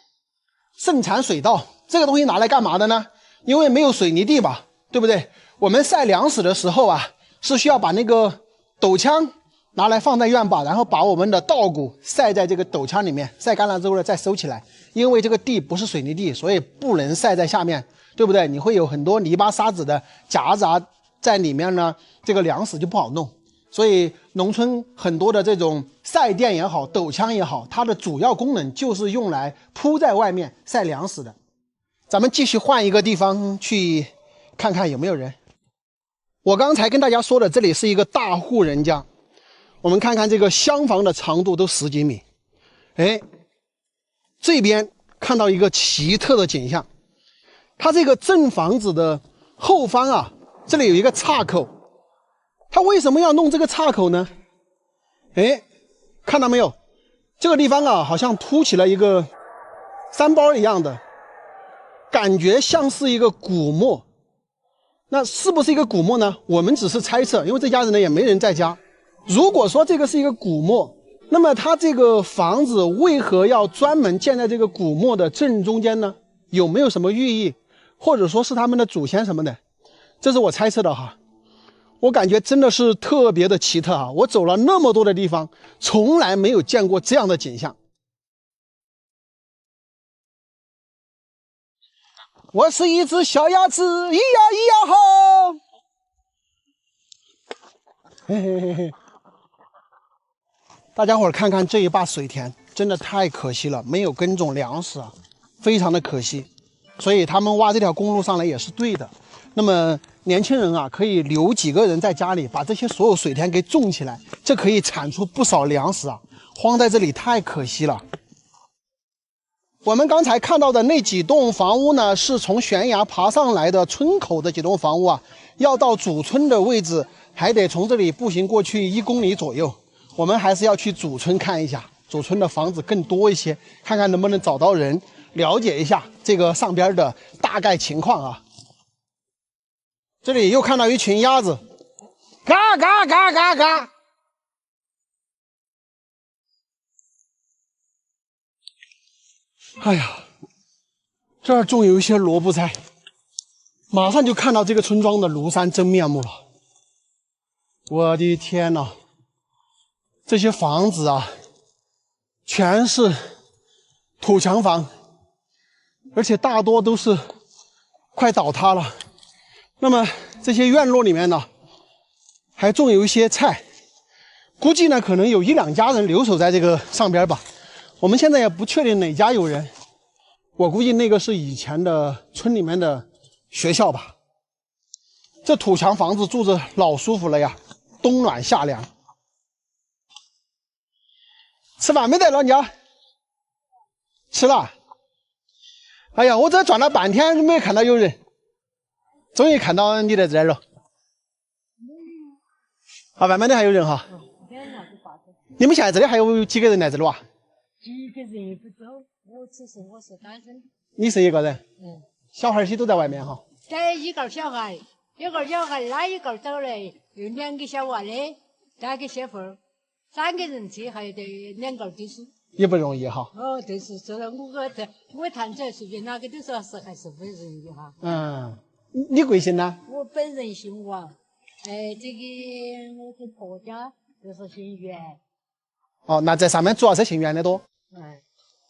盛产水稻，这个东西拿来干嘛的呢？因为没有水泥地吧，对不对？我们晒粮食的时候啊，是需要把那个斗枪拿来放在院坝，然后把我们的稻谷晒在这个斗枪里面，晒干了之后呢再收起来。因为这个地不是水泥地，所以不能晒在下面，对不对？你会有很多泥巴沙子的夹子啊在里面呢，这个粮食就不好弄。所以农村很多的这种晒垫也好，斗枪也好，它的主要功能就是用来铺在外面晒粮食的。咱们继续换一个地方去看看有没有人。我刚才跟大家说的，这里是一个大户人家，我们看看这个厢房的长度都10几米。哎，这边看到一个奇特的景象，它这个正房子的后方啊，这里有一个岔口。他为什么要弄这个岔口呢？哎，看到没有？这个地方啊，好像凸起了一个山包一样的，感觉像是一个古墓。那是不是一个古墓呢？我们只是猜测，因为这家人呢也没人在家。如果说这个是一个古墓，那么他这个房子为何要专门建在这个古墓的正中间呢？有没有什么寓意，或者说是他们的祖先什么的？这是我猜测的哈。我感觉真的是特别的奇特啊！我走了那么多的地方，从来没有见过这样的景象。我是一只小鸭子，咿呀咿呀吼！嘿嘿嘿嘿。大家伙儿看看这一坝水田，真的太可惜了，没有耕种粮食啊，非常的可惜。所以他们挖这条公路上来也是对的。那么年轻人啊，可以留几个人在家里，把这些所有水田给种起来，这可以产出不少粮食啊！荒在这里太可惜了。我们刚才看到的那几栋房屋呢，是从悬崖爬上来的村口的几栋房屋啊，要到主村的位置，还得从这里步行过去1公里左右。我们还是要去主村看一下，主村的房子更多一些，看看能不能找到人，了解一下这个上边的大概情况啊。这里又看到一群鸭子，嘎嘎嘎嘎嘎。哎呀，这儿种有一些萝卜菜，马上就看到这个村庄的庐山真面目了。我的天哪，这些房子啊，全是土墙房，而且大多都是快倒塌了。那么这些院落里面呢，还种有一些菜，估计呢可能有1、2家人留守在这个上边吧。我们现在也不确定哪家有人，我估计那个是以前的村里面的学校吧。这土墙房子住着老舒服了呀，冬暖夏凉。吃饭没得，老娘？吃了。哎呀，我这转了半天没看到有人。终于看到你在这儿了，啊，外面的还有人哈。你们现在这里还有几个人来这里哇？几个人也不走，我是单身。你是一个人？嗯。小孩些都在外面哈。带一个小孩，那一个走了，有2个小娃的，3个媳妇，3个人去，还有2个读书。也不容易哈。哦，都是说了，我谈起来随便哪个都说是还是不容易哈。嗯。你贵姓呢？我本人姓王，这个我的婆家就是姓袁。哦，那在上面主要是姓袁的多。嗯。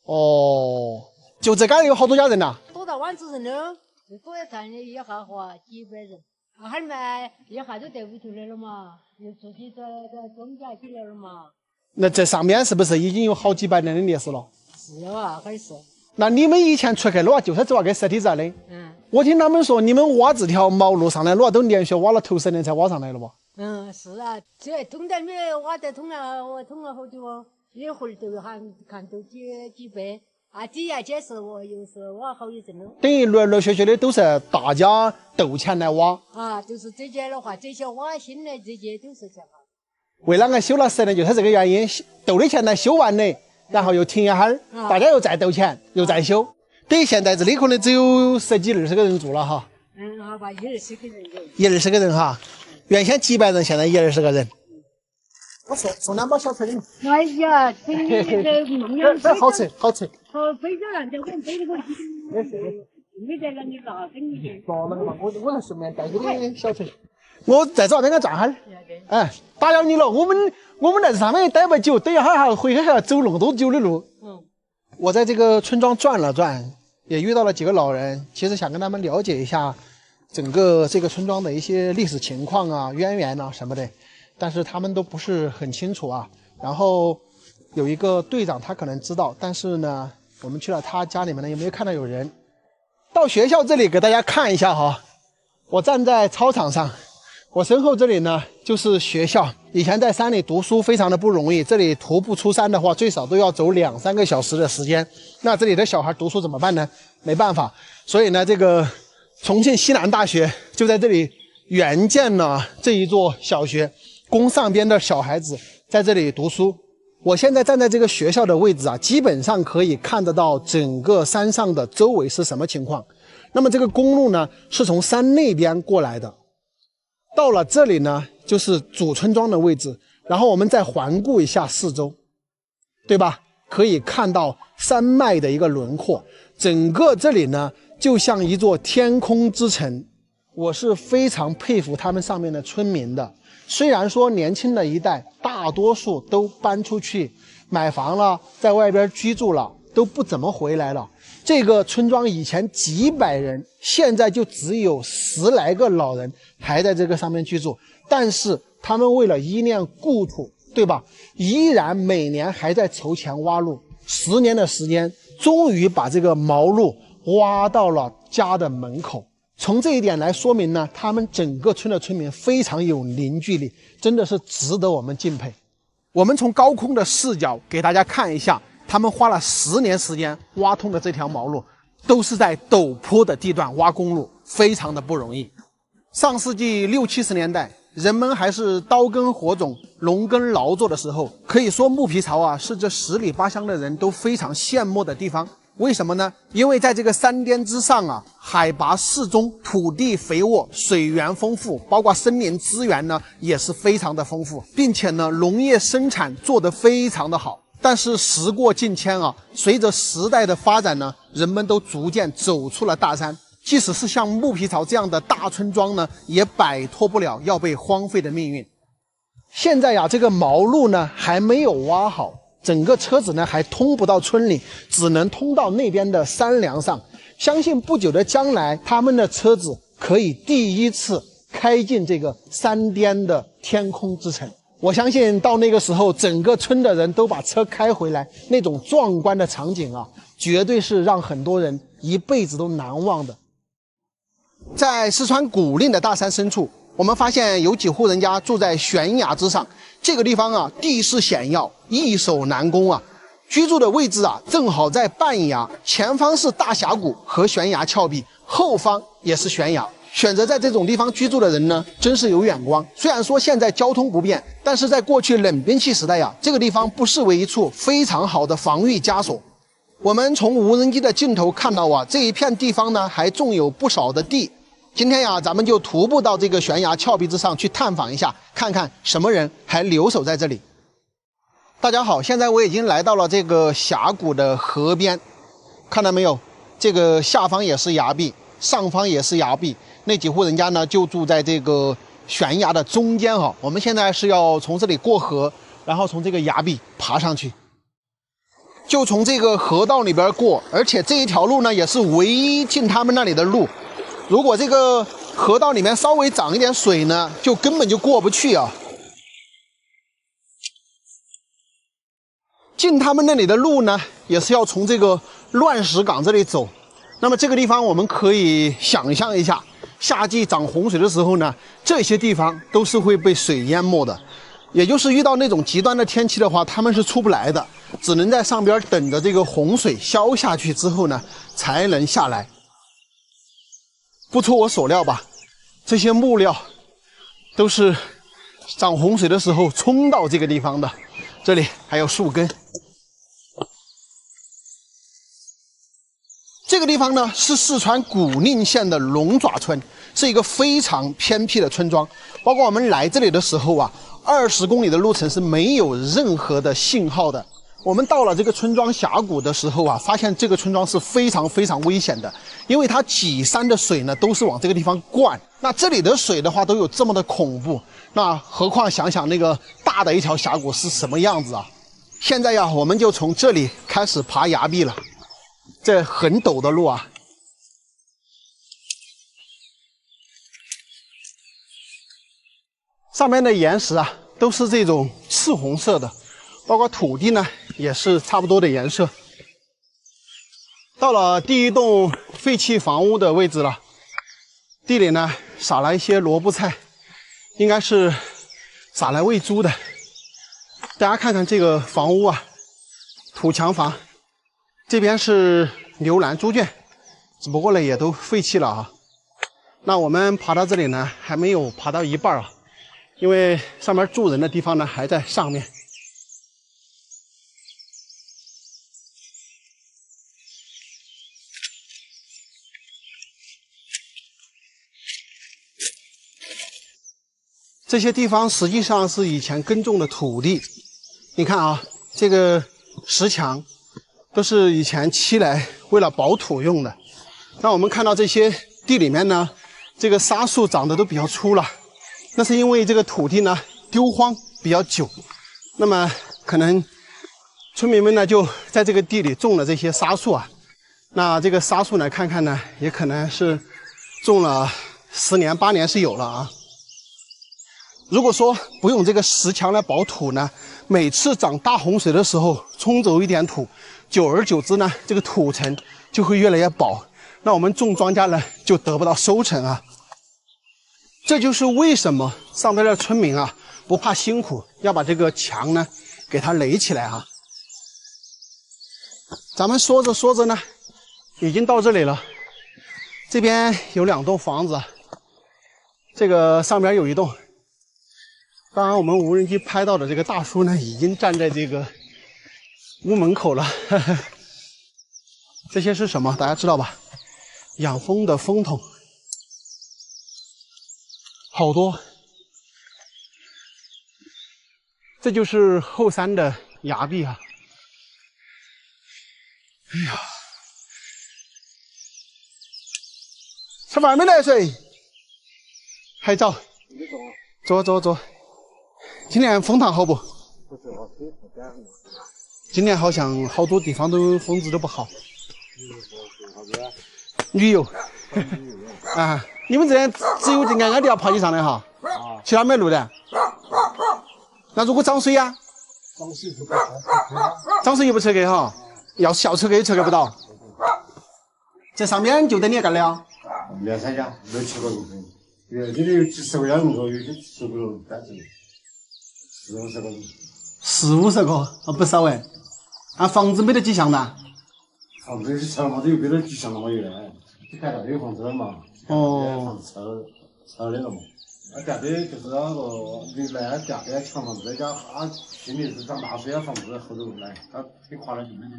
哦，就这嘎有好多家人呐。多到万子人了，最多也谈一下话几百人。后面一下就在屋头来了嘛，又出去在庄稼去来了嘛。那这上面是不是已经有好几百年的历史了？是啊，还是。那你们以前出去的话，就是这个石梯子的。嗯。我听他们说，你们挖这条毛路上来的话，都连续挖了头10年才挖上来了吧？嗯，是啊，这通在没挖得通了，我通了好久哦，一会儿都看都几百，啊，底下解释我又是挖好一阵了。等于陆陆续续的都是大家斗钱来挖。啊，就是这些的话，这些挖新的这些都是这样。为啷个修了10年，就是这个原因，斗的钱来修完的，然后又停一下儿，大家又再斗钱，又再修。等于现在这里可能只有10几20个人住了哈。嗯，好吧，20个人有。20个人哈，原先几百人，现在20个人。我送2包小菜给你。哎呀，这好吃，好吃。好，非常难得，我们背着过去。没在那里拿给你。哦，那个嘛，我能顺便带给你小菜。我在这边个站哈儿。哎，打扰你了，我们在这上面待不久，等一下还回去还要走那么多久的路。嗯。我在这个村庄转了转。也遇到了几个老人，其实想跟他们了解一下整个这个村庄的一些历史情况啊、渊源啊什么的，但是他们都不是很清楚啊。然后有一个队长他可能知道，但是呢，我们去了他家里面呢，也没有看到有人。到学校这里给大家看一下哈，我站在操场上，我身后这里呢就是学校。以前在山里读书非常的不容易，这里徒步出山的话，最少都要走2-3个小时的时间。那这里的小孩读书怎么办呢？没办法，所以呢，这个重庆西南大学就在这里援建了这一座小学，供上边的小孩子在这里读书。我现在站在这个学校的位置啊，基本上可以看得到整个山上的周围是什么情况。那么这个公路呢，是从山那边过来的，到了这里呢，就是主村庄的位置。然后我们再环顾一下四周，对吧？可以看到山脉的一个轮廓，整个这里呢，就像一座天空之城。我是非常佩服他们上面的村民的。虽然说年轻的一代大多数都搬出去买房了，在外边居住了，都不怎么回来了。这个村庄以前几百人，现在就只有10来个老人还在这个上面居住。但是他们为了依恋故土，对吧？依然每年还在筹钱挖路，10年的时间，终于把这个毛路挖到了家的门口。从这一点来说明呢，他们整个村的村民非常有凝聚力，真的是值得我们敬佩。我们从高空的视角给大家看一下，他们花了10年时间挖通的这条毛路，都是在陡坡的地段挖公路，非常的不容易。上世纪60、70年代，人们还是刀耕火种、农耕劳作的时候，可以说木皮槽啊是这10里8乡的人都非常羡慕的地方。为什么呢？因为在这个山巅之上啊，海拔适中，土地肥沃，水源丰富，包括森林资源呢也是非常的丰富，并且呢农业生产做得非常的好。但是时过境迁啊，随着时代的发展呢，人们都逐渐走出了大山，即使是像木皮槽这样的大村庄呢，也摆脱不了要被荒废的命运。现在呀，这个毛路呢还没有挖好，整个车子呢还通不到村里，只能通到那边的山梁上。相信不久的将来，他们的车子可以第一次开进这个山巅的天空之城。我相信到那个时候，整个村的人都把车开回来，那种壮观的场景啊，绝对是让很多人一辈子都难忘的。在四川古蔺的大山深处，我们发现有几户人家住在悬崖之上。这个地方啊，地势险要，易守难攻啊。居住的位置啊，正好在半崖，前方是大峡谷和悬崖峭壁，后方也是悬崖。选择在这种地方居住的人呢，真是有眼光。虽然说现在交通不便，但是在过去冷兵器时代呀，这个地方不失为一处非常好的防御枷锁。我们从无人机的镜头看到啊，这一片地方呢，还种有不少的地。今天呀，咱们就徒步到这个悬崖峭壁之上去探访一下，看看什么人还留守在这里。大家好，现在我已经来到了这个峡谷的河边，看到没有？这个下方也是崖壁，上方也是崖壁。那几户人家呢，就住在这个悬崖的中间哈。我们现在是要从这里过河，然后从这个崖壁爬上去，就从这个河道里边过，而且这一条路呢，也是唯一进他们那里的路。如果这个河道里面稍微涨一点水呢，就根本就过不去啊。进他们那里的路呢，也是要从这个乱石岗这里走。那么这个地方我们可以想象一下，夏季涨洪水的时候呢，这些地方都是会被水淹没的。也就是遇到那种极端的天气的话，他们是出不来的，只能在上边等着这个洪水消下去之后呢，才能下来。不出我所料吧，这些木料都是涨洪水的时候冲到这个地方的。这里还有树根。这个地方呢是四川古蔺县的龙爪村，是一个非常偏僻的村庄。包括我们来这里的时候啊，20公里的路程是没有任何的信号的。我们到了这个村庄峡谷的时候啊，发现这个村庄是非常非常危险的，因为它几山的水呢都是往这个地方灌。那这里的水的话都有这么的恐怖，那何况想想那个大的一条峡谷是什么样子啊？现在呀，我们就从这里开始爬崖壁了。这很陡的路啊，上面的岩石啊都是这种赤红色的，包括土地呢也是差不多的颜色。到了第一栋废弃房屋的位置了，地里呢撒了一些萝卜菜，应该是撒来喂猪的。大家看看这个房屋啊，土墙房，这边是牛栏猪圈，只不过呢也都废弃了啊。那我们爬到这里呢，还没有爬到一半啊，因为上面住人的地方呢还在上面。这些地方实际上是以前耕种的土地，你看啊，这个石墙都是以前砌来为了保土用的。那我们看到这些地里面呢，这个沙树长得都比较粗了，那是因为这个土地呢丢荒比较久，那么可能村民们呢就在这个地里种了这些沙树啊。那这个沙树呢，看看呢，也可能是种了10年8年是有了啊。如果说不用这个石墙来保土呢，每次涨大洪水的时候冲走一点土，久而久之呢，这个土层就会越来越薄，那我们种庄稼呢就得不到收成啊。这就是为什么上边的村民啊不怕辛苦，要把这个墙呢给它垒起来啊。咱们说着说着呢，已经到这里了。这边有2栋房子，这个上边有一栋。当然，我们无人机拍到的这个大叔呢，已经站在这个屋门口了。这些是什么？大家知道吧？养蜂的蜂桶，好多。这就是后山的崖壁啊！哎呀，吃饭没来水？拍照。走走走。今年风塘好不？今年好像好多地方都风质都不好。旅游啊，你们这边只有这安安地要爬起上来哈，其他没路的。那如果涨水呀？涨水也不撤给哈，要小车给撤给不到。这上面就等你干了。2、3家，6、7个人，这里有几10个人口，有些10个人单子，40、50个人。40、50个，啊不少哎。啊，房子没得几项的。房子拆了嘛，都有别的几项了嘛，有嘞。盖大的有房子了嘛？哦。房子拆了嘛？啊，盖的就是那个原来盖的墙房子，再加今年是涨大水啊，房子后头来，它给垮了就没得。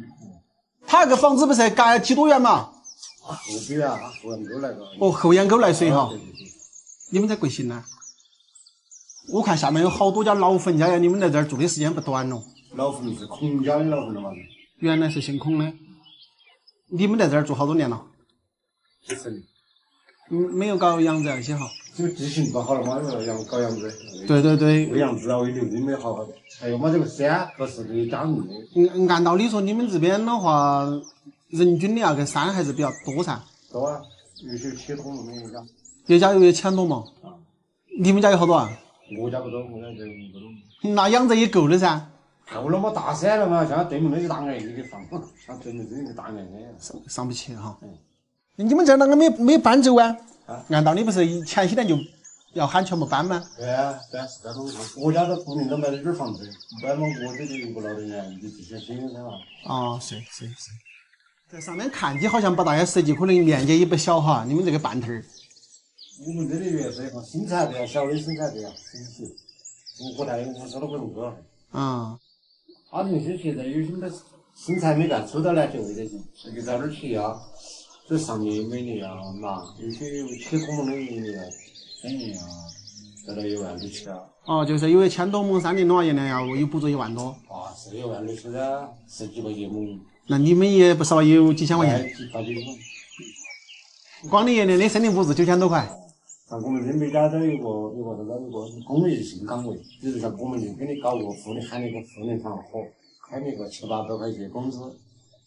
他那个房子不是盖几多远嘛？后边啊，后阳沟来个。哦，后阳沟来水哈。你们在贵兴呢？我看下面有好多家老坟家呀，你们在这儿住的时间不短了。老坟是孔家的老坟了嘛？原来是姓孔的。你们在这儿住好多年了？几十年。没有搞养殖那些哈？这个地形不好了嘛，搞养殖。对对对。喂养殖啊，喂牛都没好好的。还有嘛，这个山不是给加密的。按道理说，你们这边的话，人均的那个山还是比较多噻。多啊，有些10多了没有家。有家有1000多嘛。啊。你们家有好多啊？我家不多，我家就不多。那养殖也够了噻。够了嘛，大山了嘛，像对门那个大矮子给放，像对门这个大矮子上不去哈。你们这儿啷个没搬走啊？按道理不是前些年就要喊全部搬吗？对啊，搬是搬东西。我家都固定都买了点房子，搬嘛我这里有个老人家，你这些新人噻嘛。哦，是。在上面看起好像不大也实际，可能面积也不小哈。你们这个半头儿。我们这里原是一个生产队啊，小的生产队啊，50个台50多个人个。啊。他那些现在有些么生产没干出的呢，就为这些，这个找点钱啊，这上面每年啊拿，有些有7多亩的1年，3年啊，得了1万6千啊。哦，就是有1000多亩3年的话，一年要有补助1万多。啊，是1万6千啊，10几块钱亩。那你们也不少，也有几千块钱。大几光你一年的森林补助9000多块。像我们这每家都有个公益性岗位，比如像我们就给你搞个妇女，喊那个妇女团伙，开那个700、800块钱工资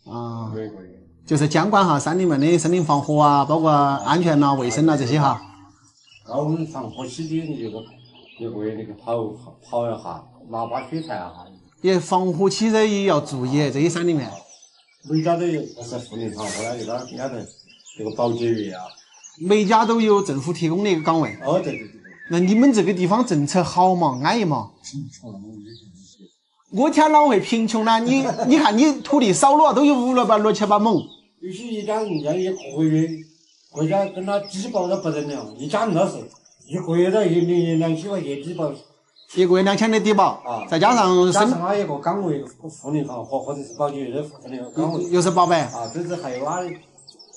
啊，每个月。就是监管哈山里面的森林防火啊，包括安全呐、卫生呐这些哈。搞防火起见，你就是一个月那个跑一下，拿把水抬一下。也防火起热也要注意，这一山里面。每家都有，不是护林场，后来有点人家的这个保洁员啊。每家都有政府提供的一个岗位。哦，对。那你们这个地方政策好嘛？安逸嘛？我天啷会贫穷呢？你看你土地少了，都有600、6、7、8亩。有些一家人家一个月，国家跟他低保的不得了，一家人都是一个月都12000块钱低保。一个月2000的低保啊，再加上他一个岗位护林行或者是保洁员护林岗位，又是800啊，这是还有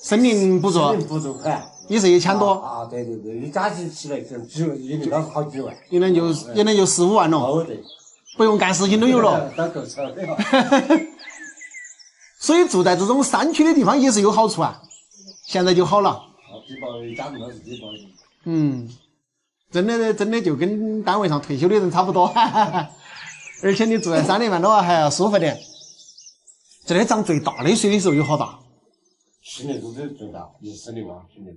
森林补助，森林补助款也是1000多啊，对，一加起来就也能到好几万，也能就4、5万了。哦，对，不用干事情都有了，都够吃了。所以住在这种山区的地方也是有好处啊。现在就好了。低保一家人都是低保的。真的就跟单位上退休的人差不多，而且你住在山里面的话还要舒服点。这里涨最大的水的时候有好大10年都是最大，10年嘛，10年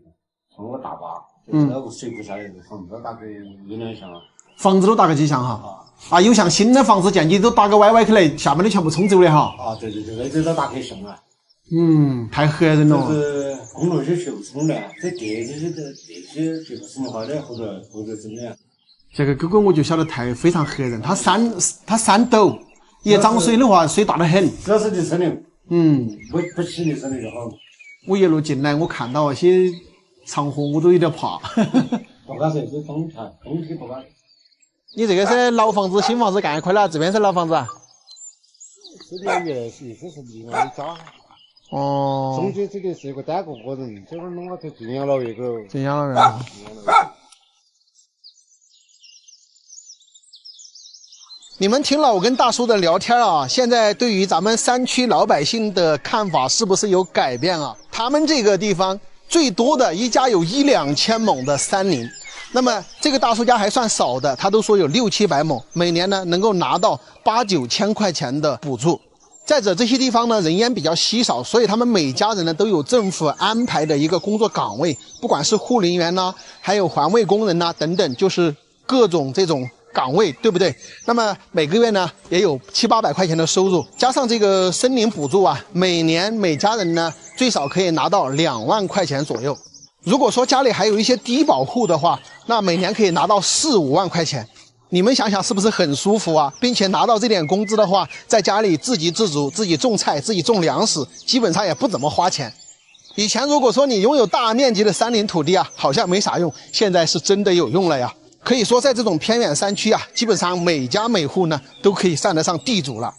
从个大坝，那个水库下来的房子大概有2箱啊。房子都搭个几箱哈？啊，有像新的房子建起都搭个歪歪起来，下面的全部冲走的哈。啊，对，那这都搭可以上啊。太吓人了。这是公路去修冲的，这地这些这个生活的或者怎么样？这个狗狗我就晓得非常吓人，它山陡，一涨水的话，水大得很。主要是离森林，不起离森林就好。我一路进来，我看到那些长河，我都有点怕。不敢说，这冬天不敢。你这个是老房子、新房子干一块了，这边是老房子啊？这边原来是一直是另外一家。哦。中间这个是一个单个人，这边弄了就进养老院个。进养老院。你们听了我跟大叔的聊天啊，现在对于咱们山区老百姓的看法是不是有改变啊？他们这个地方最多的一家有1、2千亩的山林，那么这个大叔家还算少的，他都说有6、700亩，每年呢能够拿到8、9千块钱的补助。再者，这些地方呢人烟比较稀少，所以他们每家人呢都有政府安排的一个工作岗位，不管是护林员呐，还有环卫工人呐等等，就是各种这种岗位，对不对？那么每个月呢也有700、800块钱的收入，加上这个森林补助啊，每年每家人呢最少可以拿到2万块钱左右。如果说家里还有一些低保户的话，那每年可以拿到4、5万块钱。你们想想是不是很舒服啊？并且拿到这点工资的话，在家里自给自足，自己种菜，自己种粮食，基本上也不怎么花钱。以前如果说你拥有大面积的山林土地啊，好像没啥用，现在是真的有用了呀。可以说在这种偏远山区啊，基本上每家每户呢都可以算得上地主了。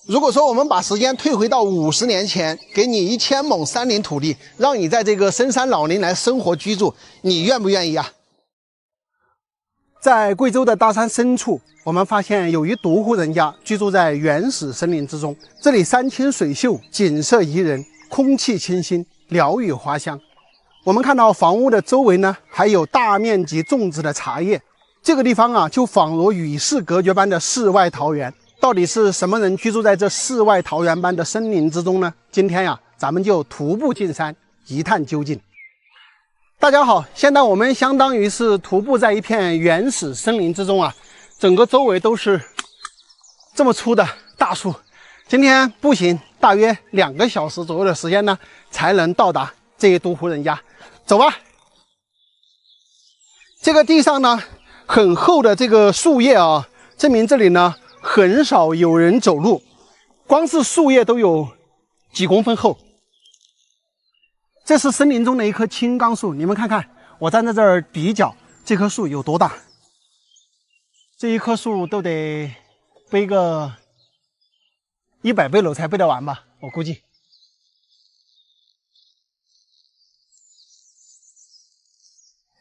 如果说我们把时间退回到50年前，给你1000亩山林土地，让你在这个深山老林来生活居住，你愿不愿意啊？在贵州的大山深处，我们发现有一独户人家居住在原始森林之中，这里山清水秀，景色宜人，空气清新，鸟语花香。我们看到房屋的周围呢，还有大面积种植的茶叶，这个地方啊，就仿如与世隔绝般的世外桃源。到底是什么人居住在这世外桃源般的森林之中呢？今天呀，咱们就徒步进山，一探究竟。大家好，现在我们相当于是徒步在一片原始森林之中啊，整个周围都是这么粗的大树。今天步行大约2个小时左右的时间呢，才能到达这一独户人家。走吧。这个地上呢，很厚的这个树叶啊，证明这里呢很少有人走路，光是树叶都有几公分厚。这是森林中的一棵青冈树，你们看看，我站在这儿比较，这棵树有多大？这一棵树都得背个100背篓才背得完吧，我估计。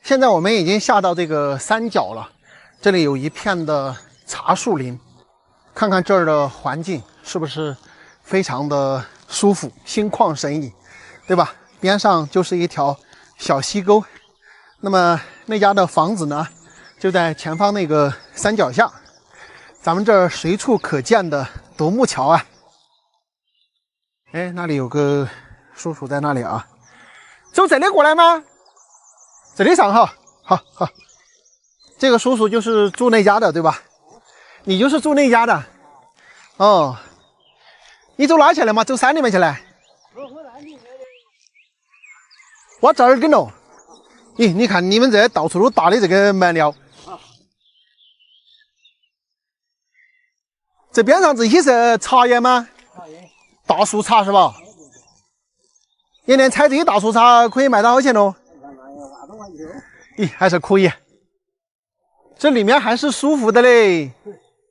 现在我们已经下到这个山脚了，这里有一片的茶树林，看看这儿的环境是不是非常的舒服，心旷神怡，对吧？边上就是一条小溪沟，那么那家的房子呢，就在前方那个山脚下，咱们这儿随处可见的独木桥啊。哎，那里有个叔叔在那里啊，从这里过来吗？这里上哈，好。这个叔叔就是住那家的，对吧？你就是住那家的。哦，你走哪去了嘛？走山里面去了？我这儿跟了。咦，你看你们这到处都搭的这个蛮料。这边上这些是茶叶吗？大树茶是吧？一年采这些大树茶可以卖多少钱喽？咦，还是可以。这里面还是舒服的嘞。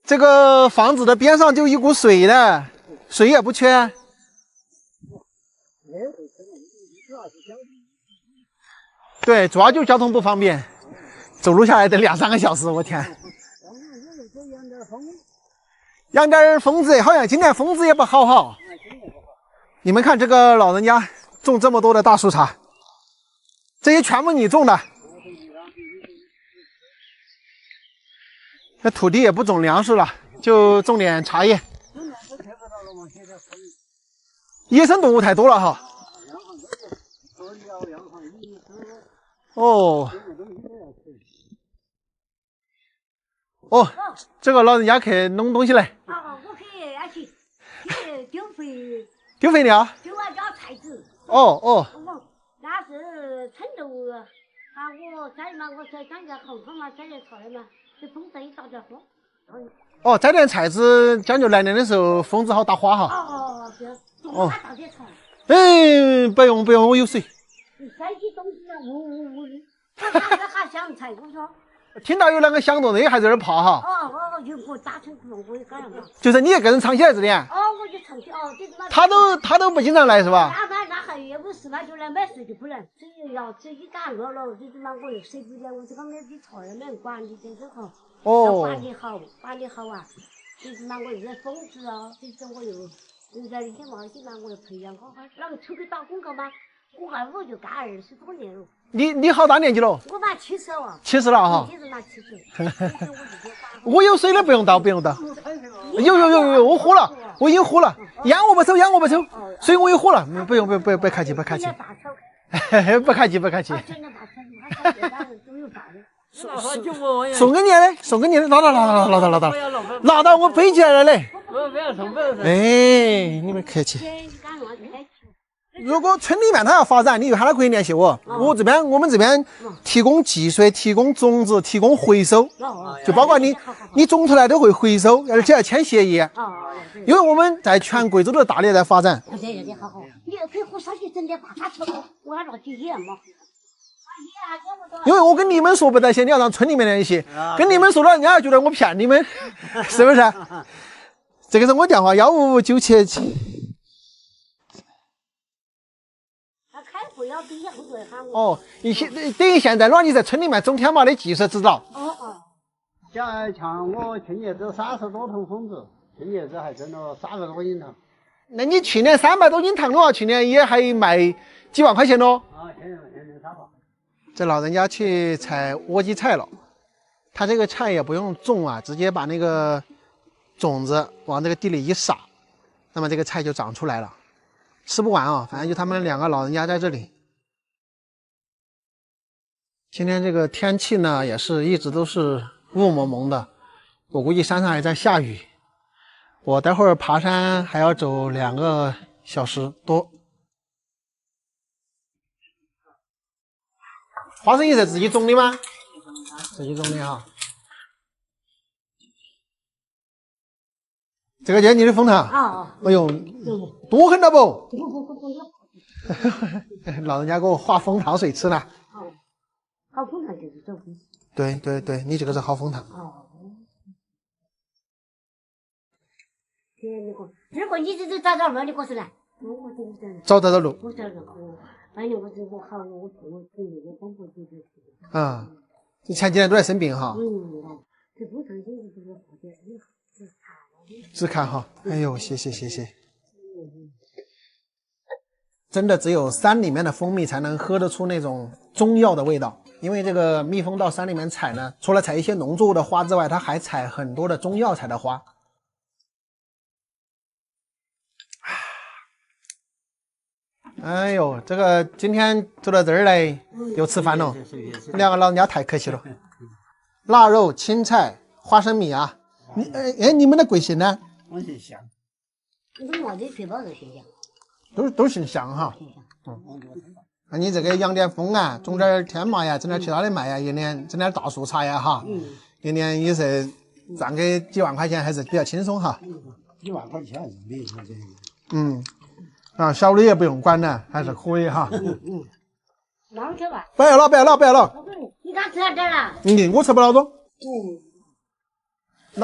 这个房子的边上就一股水的，水也不缺。对，主要就交通不方便，走路下来得2、3个小时，我天。养点蜂子，好像今年蜂子也不好哈。你们看这个老人家种这么多的大树茶，这些全部你种的。这土地也不种粮食了，就种点茶叶。野生动物太多了哈。哦。哦，这个老人家去弄东西来。我去要去丢肥。丢肥料？丢啊，浇菜籽。哦。那是成都我摘嘛，我摘点红花嘛，摘点菜嘛，这风筝一打点花。哦，摘点菜籽，讲究来年的时候蜂子好打花哈。对。哦。打点菜。不用，我有水。摘起东西啊，呜的，还香菜，我说。听到有两个响动的，也还在那儿爬哈。我就给我打成空，我就干嘛？就是你一个人藏起来这里。我就藏起就是那。他都不经常来是吧？那还也不是嘛，就来买水就不能，这一干饿了，就是嘛，我又舍不得，我这个没的菜也没人管，你真是好。要管理好啊，就是嘛，我又在种植啊，就是我又在一天嘛，我又培养好，那个出去打工干嘛？我就干20多年了。你好大年纪了？我满70了。70了哈。就是满70。我有水的不用倒。有，我喝了，我已经喝了。烟我不抽，水我也喝了。不用，不客气。不客气。送给你的，拿到我背起来了嘞。哎，你们客气。如果村里面他要发展，你就喊他可以联系我。我们这边提供技术、提供种子、提供回收，就包括你种出来都会回收，而且要签协议。因为我们在全贵州的大力在发展。好，你可以和上去整点大茶车，我按照去演嘛。因为我跟你们说不得行，你要让村里面联系，跟你们说了，人家觉得我骗你们，是不是？这个是我电话1559777。哦，等于现在你在村里面种天麻的技术指导。像我去年只有30多桶蜂子，去年子还挣了300多斤糖。那你去年300多斤糖的话，去年也还卖几万块钱咯？去年300。这老人家去采莴苣菜了，他这个菜也不用种啊，直接把那个种子往这个地里一撒，那么这个菜就长出来了。吃不完啊，反正就他们2个老人家在这里。今天这个天气呢，也是一直都是雾蒙蒙的，我估计山上还在下雨。我待会儿爬山还要走2个小时多。花生也是自己种的吗？自己种的哈。这个就是你的蜂糖。哎呦，多很了不？老人家给我画蜂糖水吃呢。好蜂糖就是这回事。对，你这个是好蜂糖。如果你这找到路，你过去来。找得到路。我找路。反正我好，我帮不住就。啊，这前几年都在生病哈。这蜂糖就是这个好点，只看哈。哎呦，谢。真的只有山里面的蜂蜜才能喝得出那种中药的味道，因为这个蜜蜂到山里面采呢，除了采一些农作物的花之外，它还采很多的中药采的花。哎呦，这个今天走到这儿来又吃饭了，2个老人家太客气了。腊肉、青菜、花生米啊。你们的贵姓呢？我姓祥。我的腿包都姓祥。都姓祥哈。那你这个养点蜂啊，种点天麻呀，整点其他的卖呀，一年整点大树茶呀哈，一年也是赚个几万块钱，还是比较轻松哈。1万块钱没有这个。小的也不用管呢，还是可以哈。拿去吧。不要了。你刚吃到这儿了？我吃不了多。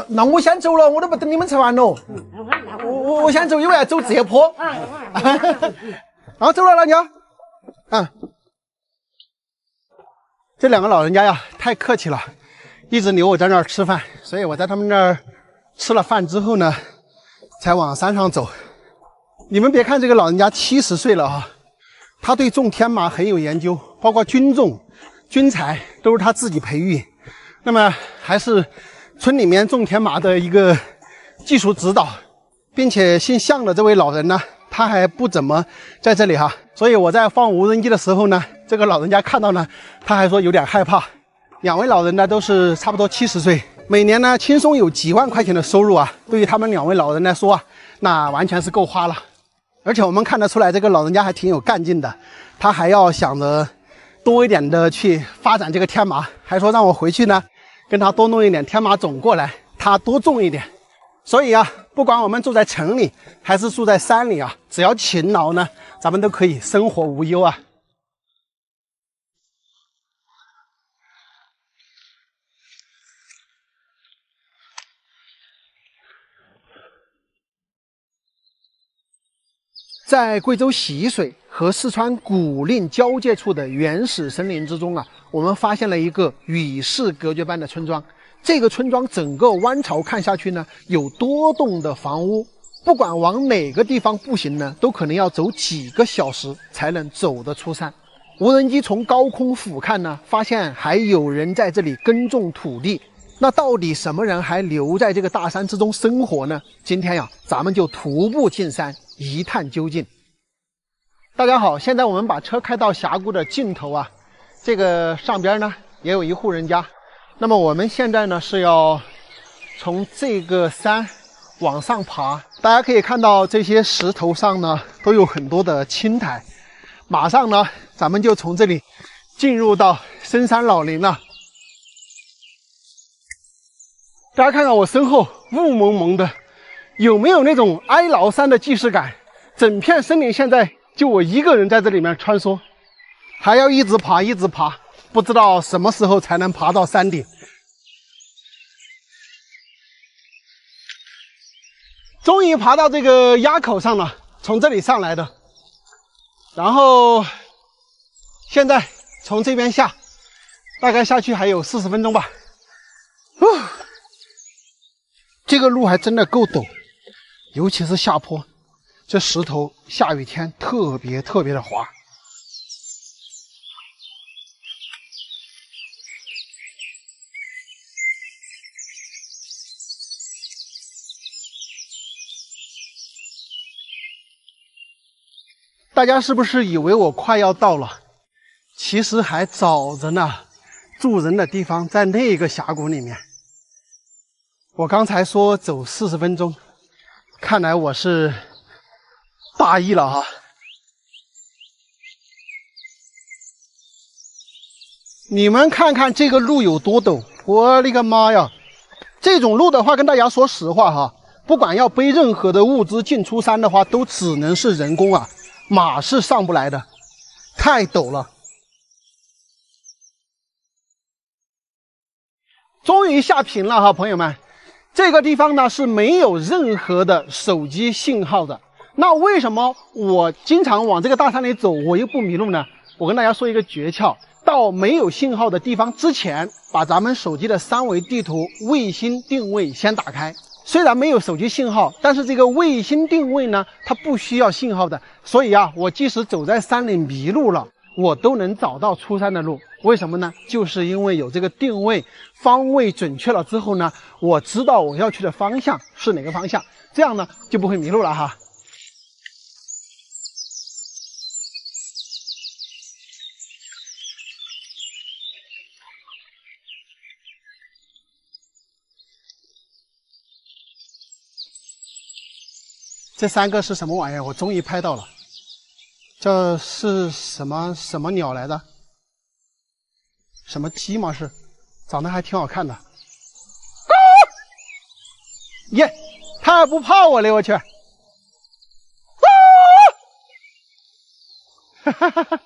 那我先走了，我都不等你们吃完了。我先走，因为要走这坡。走了，老娘。这两个老人家呀，太客气了，一直留我在那儿吃饭，所以我在他们那儿吃了饭之后呢，才往山上走。你们别看这个老人家70岁了啊，他对种天麻很有研究，包括菌种、菌材都是他自己培育。那么还是村里面种天麻的一个技术指导，并且姓向的这位老人呢，他还不怎么在这里哈，所以我在放无人机的时候呢，这个老人家看到呢，他还说有点害怕。两位老人呢都是差不多70岁，每年呢轻松有几万块钱的收入啊，对于他们两位老人来说啊，那完全是够花了。而且我们看得出来，这个老人家还挺有干劲的，他还要想着多一点的去发展这个天麻，还说让我回去呢跟他多弄一点天麻种过来，他多种一点。所以啊，不管我们住在城里还是住在山里啊，只要勤劳呢，咱们都可以生活无忧啊。在贵州习水和四川古蔺交界处的原始森林之中啊，我们发现了一个与世隔绝般的村庄。这个村庄整个湾潮看下去呢，有多栋的房屋，不管往哪个地方步行呢，都可能要走几个小时才能走得出山。无人机从高空俯瞰呢，发现还有人在这里耕种土地。那到底什么人还留在这个大山之中生活呢？今天呀，咱们就徒步进山，一探究竟。大家好，现在我们把车开到峡谷的尽头啊，这个上边呢也有一户人家。那么我们现在呢是要从这个山往上爬，大家可以看到这些石头上呢都有很多的青苔。马上呢，咱们就从这里进入到深山老林了。大家看看我身后雾蒙蒙的，有没有那种哀牢山的既视感？整片森林现在就我一个人在这里面穿梭，还要一直爬，不知道什么时候才能爬到山顶。终于爬到这个垭口上了，从这里上来的。然后现在从这边下，大概下去还有40分钟吧。这个路还真的够陡，尤其是下坡，这石头下雨天特别的滑。大家是不是以为我快要到了？其实还早着呢，住人的地方在那个峡谷里面。我刚才说走40分钟，看来我是大意了哈。你们看看这个路有多陡，我的个妈呀！这种路的话，跟大家说实话哈，不管要背任何的物资进出山的话，都只能是人工啊，马是上不来的，太陡了。终于下平了哈，朋友们。这个地方呢是没有任何的手机信号的。那为什么我经常往这个大山里走，我又不迷路呢？我跟大家说一个诀窍，到没有信号的地方之前，把咱们手机的3维地图卫星定位先打开。虽然没有手机信号，但是这个卫星定位呢，它不需要信号的。所以啊，我即使走在山里迷路了，我都能找到出山的路。为什么呢？就是因为有这个定位，方位准确了之后呢，我知道我要去的方向是哪个方向，这样呢就不会迷路了哈。这3个是什么玩意儿？我终于拍到了，这是什么鸟来的？什么鸡吗？是，长得还挺好看的。耶，它还不怕我嘞！我去。哈哈哈。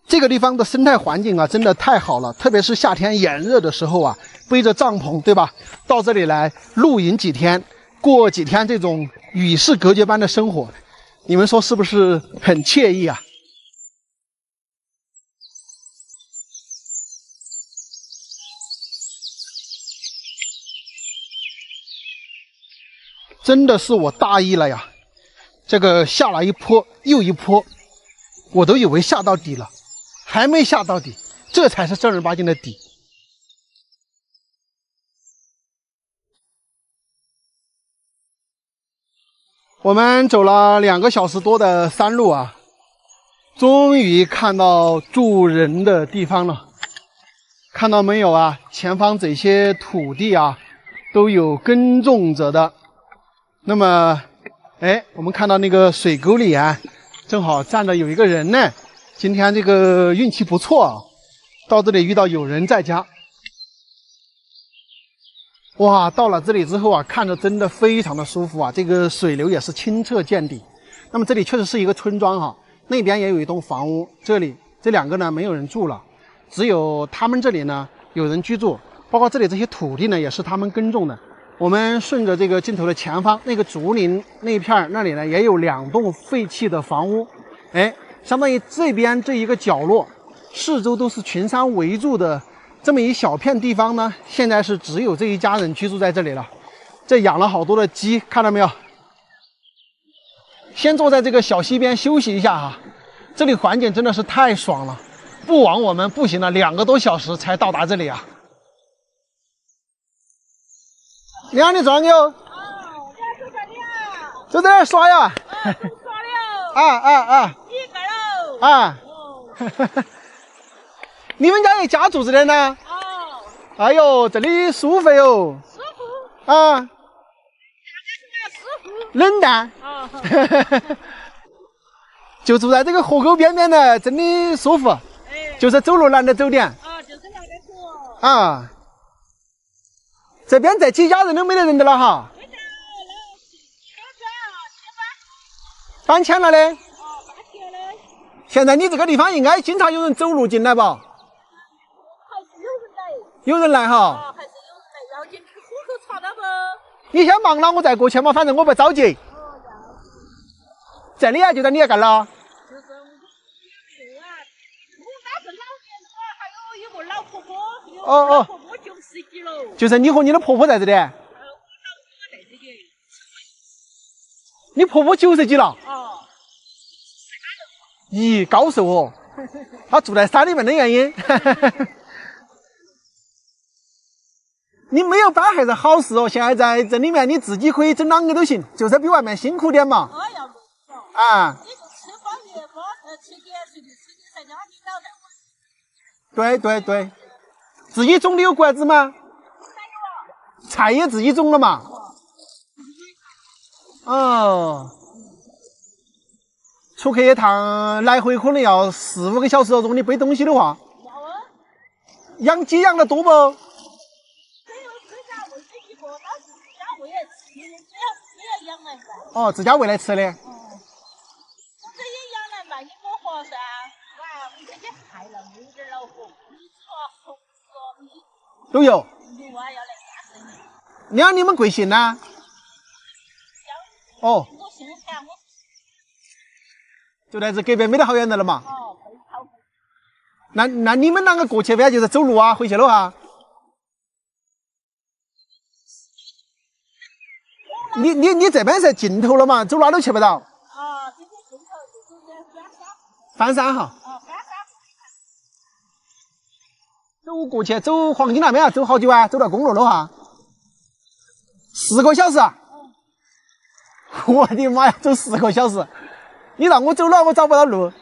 这个地方的生态环境啊，真的太好了，特别是夏天炎热的时候啊，背着帐篷，对吧？到这里来露营几天，过几天这种与世隔绝般的生活，你们说是不是很惬意啊？真的是我大意了呀！这个下了一坡又一坡，我都以为下到底了，还没下到底，这才是正儿八经的底。我们走了2个小时多的山路啊，终于看到住人的地方了。看到没有啊？前方这些土地啊，都有耕种着的。那么，我们看到那个水沟里啊，正好站着有一个人呢。今天这个运气不错啊，到这里遇到有人在家。哇，到了这里之后啊，看着真的非常的舒服啊，这个水流也是清澈见底。那么这里确实是一个村庄哈，那边也有一栋房屋，这里这2个呢没有人住了，只有他们这里呢有人居住，包括这里这些土地呢也是他们耕种的。我们顺着这个镜头的前方那个竹林那一片，那里呢也有2栋废弃的房屋，相当于这边这一个角落，四周都是群山围住的这么一小片地方呢，现在是只有这一家人居住在这里了。这养了好多的鸡，看到没有？先坐在这个小溪边休息一下哈，这里环境真的是太爽了，不枉我们步行了2个多小时才到达这里啊。娘，你做啥哟？哦，我要做啥的呀？就在这儿耍呀。耍了。一个喽。哦。你们家有家住这的呢？哦。哎呦，这里舒服哟。舒服。啊。舒服。冷淡。哦。就住在这个河沟边边的，真的舒服。就是走路懒得走点。啊，就是懒得走。啊。这边这几家人都没得人的了哈。搬迁了嘞。搬迁了。现在你这个地方应该经常有人走路进来吧？还是有人来。有人来哈。还是有人来，要进去户口查到不？你先忙了，我再过去嘛，反正我不着急。这里啊，就在你那干了。就是我那是老年人，还有一个老婆婆，老婆婆90几了。就是你和你的婆婆在这里。我老婆在这里。你婆婆90几了？哦。咦，高寿哦！她住在山里面的原因。你没有搬还是好事哦，现在在这里面你自己可以整啷个都行，就是比外面辛苦点嘛。啊。你就吃方便嘛，吃点随便吃点在家里脑袋。对对对，自己种的有果子吗？菜也自己种了嘛。哦。出去一趟来回可能要4、5个小时，如果你背东西的话。养鸡养的多不？哦，自家喂来吃的。我这也养来卖，你给我划算。哇，我这些菜了，有点恼火。你炒红烧米都有。有啊，要来干生意。娘，你们贵姓呢？哦。我姓田，我。就在这隔壁，没得好远的了嘛。哦，可以炒。那你们啷个过去呗？就是走路啊，回去了哈。你这边是尽头了嘛？走哪都去不到。啊，这边尽头就是翻山哈。啊，翻山。走过去，走黄金那边啊，走好久啊？走到公路了哈。4个小时啊！我的妈呀，走4个小时！你让我走了，我找不到路。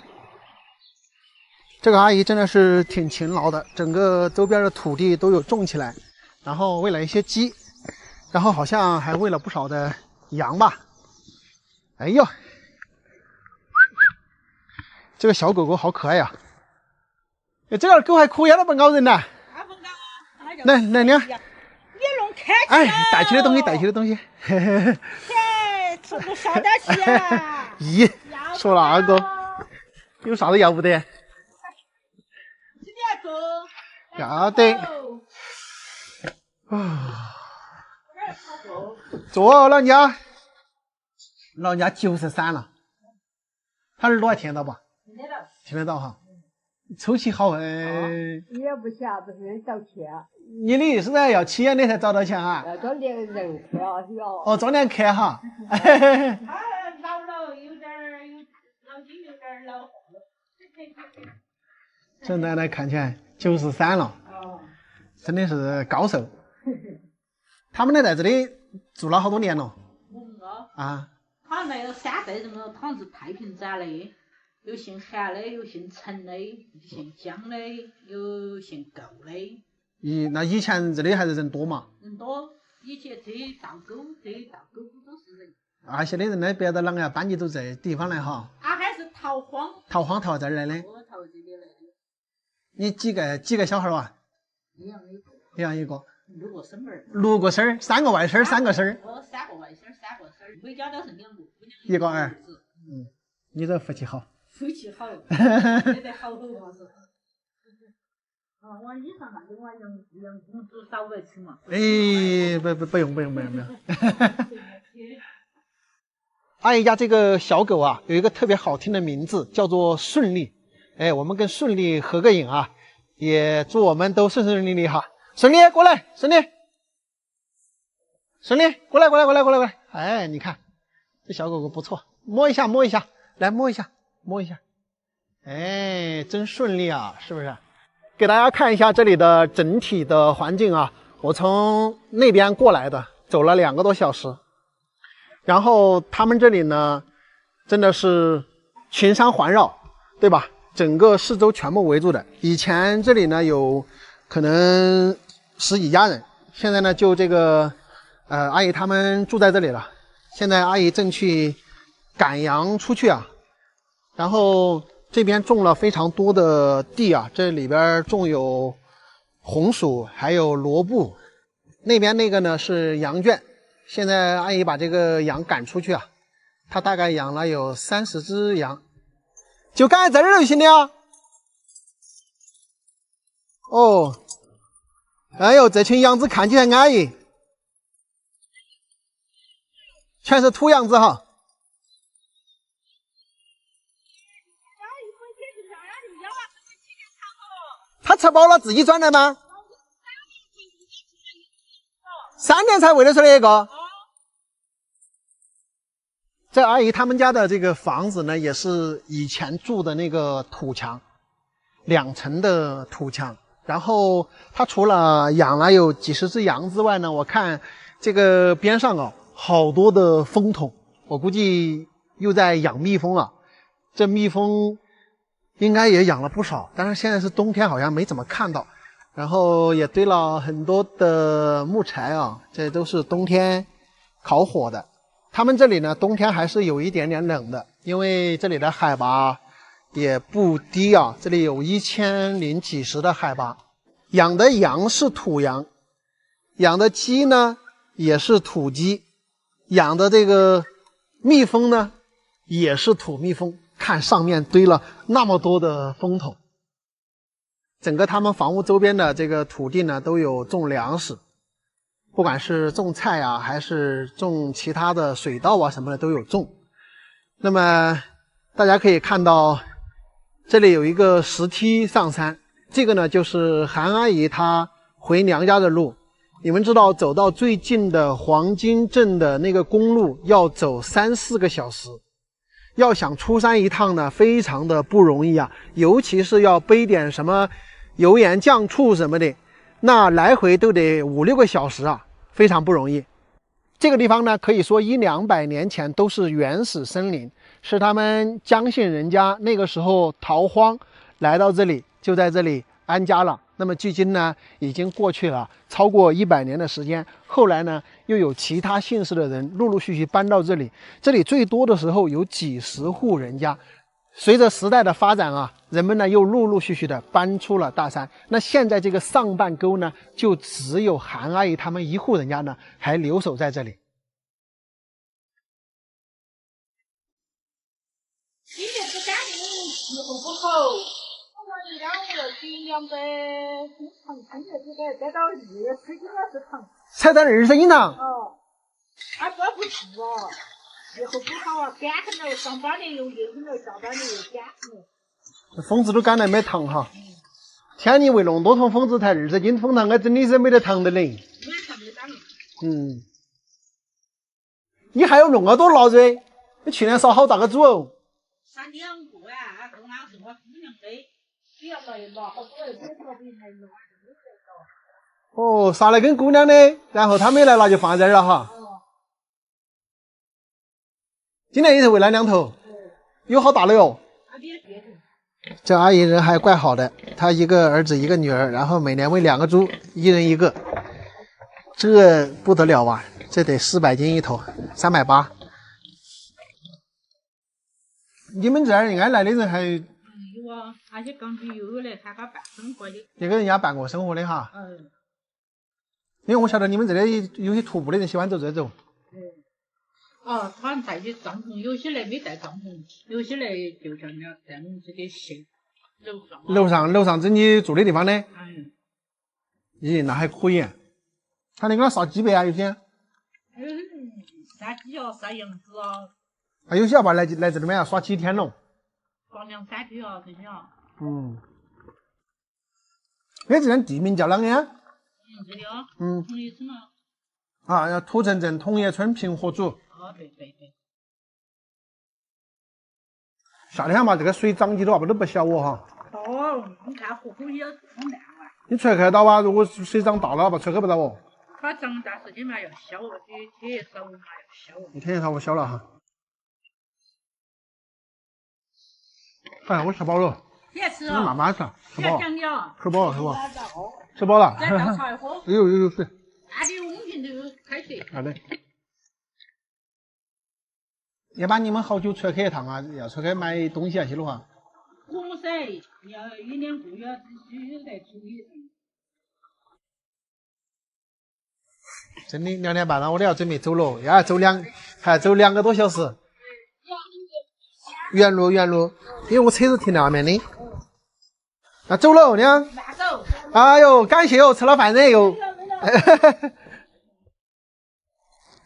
这个阿姨真的是挺勤劳的，整个周边的土地都有种起来，然后喂了一些鸡。然后好像还喂了不少的羊吧。哎呦，这个小狗狗好可爱呀！哎，这个狗还可以，它不咬人呐。来，你看。你弄开起哎，带起的东西。嘿，吃不少点去啊！咦，说那个有啥子要不得？几点钟？要得。啊，坐老人家93了，他耳朵还听得到吧？听得到哈。抽起好也不晓得是找钱。你的意思呢？要7年的才找到钱啊？要装点人客要。哦，装点客哈。他老了，有点脑筋有点老。这奶奶看起来93了，真的是高寿。他们在这里住了好多年了。啊。他那个3代人嘛，好像是太平山的，有姓韩的，有姓陈的，有姓姜的，有姓购的。那以前这里还是人多嘛？人多，以前这道沟都是人。现在人呢，别的啷个搬起到这地方来哈？还是逃荒逃这儿来的。我逃这里来的。你几个小孩哇？一样一个。6个孙儿，3个外孙儿，3个孙儿。我3个外孙儿，3个孙儿，每家都是2个，1个儿。你这福气好。福气好，现在好多嘛是。我以上那个我用工资少来吃嘛。不用。阿姨家这个小狗啊，有一个特别好听的名字，叫做顺利。我们跟顺利合个影啊，也祝我们都顺顺利利哈。顺利过来，顺利过来。哎，你看这小狗狗不错，摸一下，来摸一下。哎，真顺利啊，是不是？给大家看一下这里的整体的环境啊，我从那边过来的，走了2个多小时。然后他们这里呢，真的是群山环绕，对吧？整个四周全部围住的。以前这里呢有可能10几家人，现在呢就这个阿姨他们住在这里了。现在阿姨正去赶羊出去啊，然后这边种了非常多的地啊，这里边种有红薯，还有萝卜。那边那个呢是羊圈，现在阿姨把这个羊赶出去啊，她大概养了有30只羊，就赶在这儿就行了啊。哦，哎呦，这群羊子看起来安逸，全是土羊子哈。他吃饱了自己转来吗？3年才喂得出来一个。这阿姨他们家的这个房子呢，也是以前住的那个土墙，2层的土墙。然后他除了养了有几十只羊之外呢，我看这个边上啊，好多的蜂桶，我估计又在养蜜蜂啊。这蜜蜂应该也养了不少，但是现在是冬天，好像没怎么看到。然后也堆了很多的木柴啊，这都是冬天烤火的。他们这里呢，冬天还是有一点点冷的，因为这里的海拔也不低啊，这里有1000几十的海拔。养的羊是土羊，养的鸡呢也是土鸡，养的这个蜜蜂呢也是土蜜蜂。看上面堆了那么多的蜂桶，整个他们房屋周边的这个土地呢都有种粮食，不管是种菜啊，还是种其他的水稻啊什么的都有种。那么大家可以看到这里有一个石梯上山，这个呢就是韩阿姨她回娘家的路。你们知道走到最近的黄金镇的那个公路要走3、4个小时，要想出山一趟呢非常的不容易啊，尤其是要背点什么油盐酱醋什么的，那来回都得5、6个小时啊，非常不容易。这个地方呢可以说100、200年前都是原始森林，是他们姜姓人家那个时候逃荒来到这里，就在这里安家了。那么距今呢，已经过去了超过100年的时间。后来呢，又有其他姓氏的人陆陆续续搬到这里。这里最多的时候有几十户人家。随着时代的发展啊，人们呢又陆陆续续的搬出了大山。那现在这个上半沟呢，就只有韩阿姨他们一户人家呢还留守在这里。今年这3年气候不好。我讲我尽量的常春节这个带到20斤了是糖，才到20斤糖。哦，他这不是哦，气候不好啊，干很了，上班的又热很了，下班的又干很了。这蜂子都干了没糖哈。天你为弄多桶蜂子才20斤蜂糖，我真的是没得糖的嘞。你还要弄多老子？你去年烧好大个猪哦。杀2个啊，这那是我姑娘的。哦，杀了跟姑娘的，然后他没来拿就放在这儿了哈。今年也是喂了2头，有好大的哟。这阿姨人还怪好的，她一个儿子一个女儿，然后每年喂2个猪，1人1个，这不得了啊！这得400斤一头，380。你们这儿应该来的人还？有啊，那些刚毕业有来参加办生活的，也给人家办过生活的哈。因为我晓得你们这里有些徒步的人喜欢走这走。哦，他们带的帐篷，有些来没带帐篷，有些来就像在我们这个楼上整你住的地方呢。咦，那还可以。他那个杀鸡白啊，有些。杀鸡啊，杀羊子啊。啊，有些要不来这里面要耍几天喽。放2、3天啊，这些啊。这边地名叫啷个呀？这里啊。同业村啊。啊，土城镇同业村平和组。哦，对。夏天嘛，这个水涨起的话，都不小哦哈。哦，你看河口也冲淡啊。你揣开到啊，如果水涨大了吧，揣开不到哦。它涨大时间嘛要小哦，这天烧嘛要小哦。天烧我小了哈。哎，我吃饱了。你还吃啊？慢慢吃，吃饱了。吃饱了，吃饱了。再倒茶喝。有水。那里我们瓶头有开水。好的。要把你们好久揣开一趟啊，要揣开买东西啊去的话。不是，要1、2个月必须来处理。真的2点半了，我都要准备走了，要走还要走2个多小时。原路，因为我车子停在外面的。那走了，你看。慢走。哎呦，感谢哟，吃了饭人哟。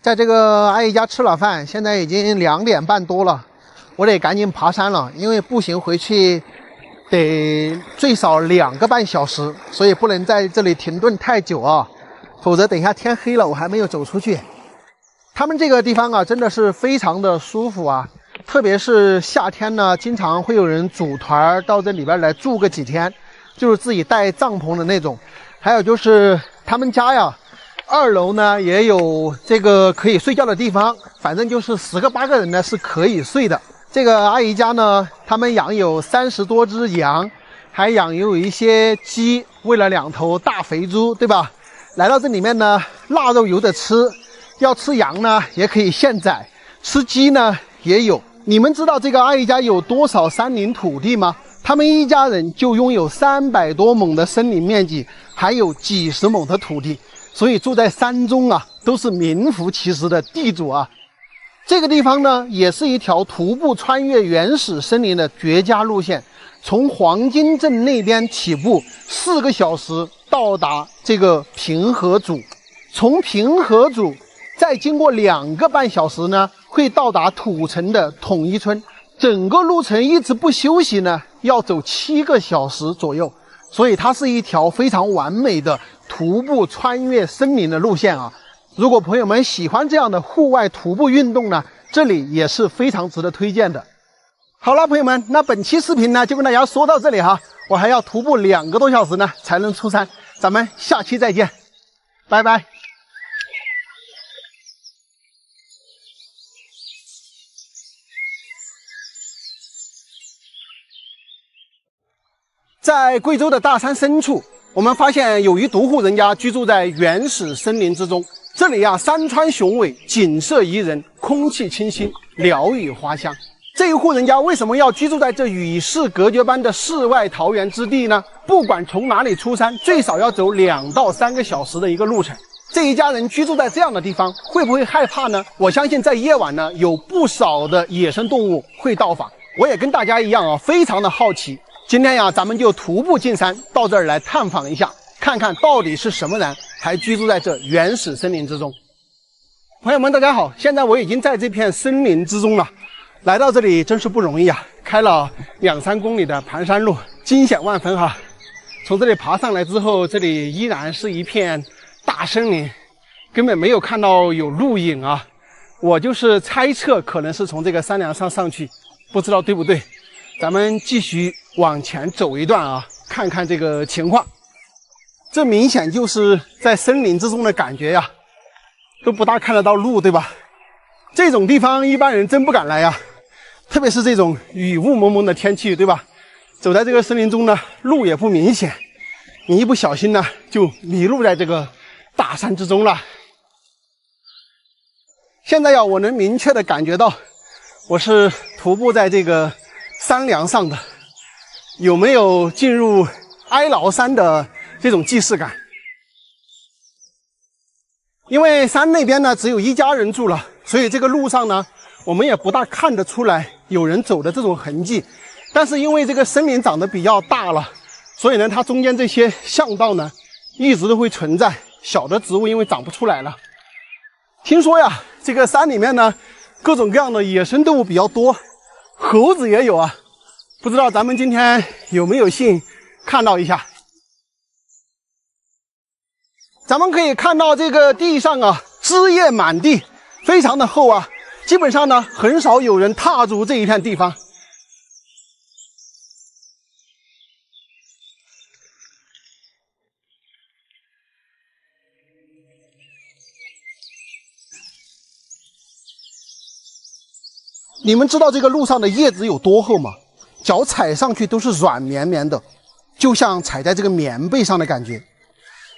在这个阿姨家吃了饭，现在已经2点半多了，我得赶紧爬山了，因为步行回去得最少2个半小时，所以不能在这里停顿太久啊，否则等一下天黑了我还没有走出去。他们这个地方啊，真的是非常的舒服啊，特别是夏天呢，经常会有人组团到这里边来住个几天，就是自己带帐篷的那种。还有就是他们家呀，2楼呢也有这个可以睡觉的地方，反正就是10个8个人呢是可以睡的。这个阿姨家呢，他们养有30多只羊，还养有一些鸡，喂了2头大肥猪，对吧？来到这里面呢，腊肉有的吃，要吃羊呢也可以现宰，吃鸡呢也有。你们知道这个阿姨家有多少山林土地吗？他们一家人就拥有300多亩的森林面积，还有几十亩的土地。所以住在山中啊，都是名副其实的地主啊。这个地方呢，也是一条徒步穿越原始森林的绝佳路线。从黄金镇那边起步，4个小时到达这个平和组。从平和组再经过2个半小时呢，会到达土城的统一村。整个路程一直不休息呢，要走7个小时左右。所以它是一条非常完美的徒步穿越森林的路线啊！如果朋友们喜欢这样的户外徒步运动呢，这里也是非常值得推荐的。好了，朋友们，那本期视频呢就跟大家说到这里哈，我还要徒步2个多小时呢才能出山，咱们下期再见，拜拜。在贵州的大山深处，我们发现有一独户人家居住在原始森林之中，这里呀，山川雄伟，景色宜人，空气清新，鸟语花香。这一户人家为什么要居住在这与世隔绝般的世外桃源之地呢？不管从哪里出山，最少要走2到3个小时的一个路程。这一家人居住在这样的地方，会不会害怕呢？我相信在夜晚呢，有不少的野生动物会到访。我也跟大家一样啊，非常的好奇。今天呀，咱们就徒步进山，到这儿来探访一下，看看到底是什么人还居住在这原始森林之中。朋友们，大家好，现在我已经在这片森林之中了。来到这里真是不容易啊，开了2、3公里的盘山路，惊险万分哈。从这里爬上来之后，这里依然是一片大森林，根本没有看到有路影啊。我就是猜测可能是从这个山梁上去，不知道对不对。咱们继续往前走一段啊，看看这个情况。这明显就是在森林之中的感觉呀，都不大看得到路，对吧？这种地方一般人真不敢来呀，特别是这种雨雾蒙蒙的天气，对吧？走在这个森林中呢，路也不明显，你一不小心呢，就迷路在这个大山之中了。现在呀，我能明确的感觉到，我是徒步在这个山梁上的，有没有进入哀牢山的这种既视感？因为山那边呢，只有1家人住了，所以这个路上呢，我们也不大看得出来有人走的这种痕迹。但是因为这个森林长得比较大了，所以呢，它中间这些巷道呢，一直都会存在。小的植物因为长不出来了。听说呀，这个山里面呢，各种各样的野生动物比较多，猴子也有啊。不知道咱们今天有没有幸看到一下？咱们可以看到这个地上啊，枝叶满地，非常的厚啊。基本上呢，很少有人踏足这一片地方。你们知道这个路上的叶子有多厚吗？脚踩上去都是软绵绵的，就像踩在这个棉被上的感觉。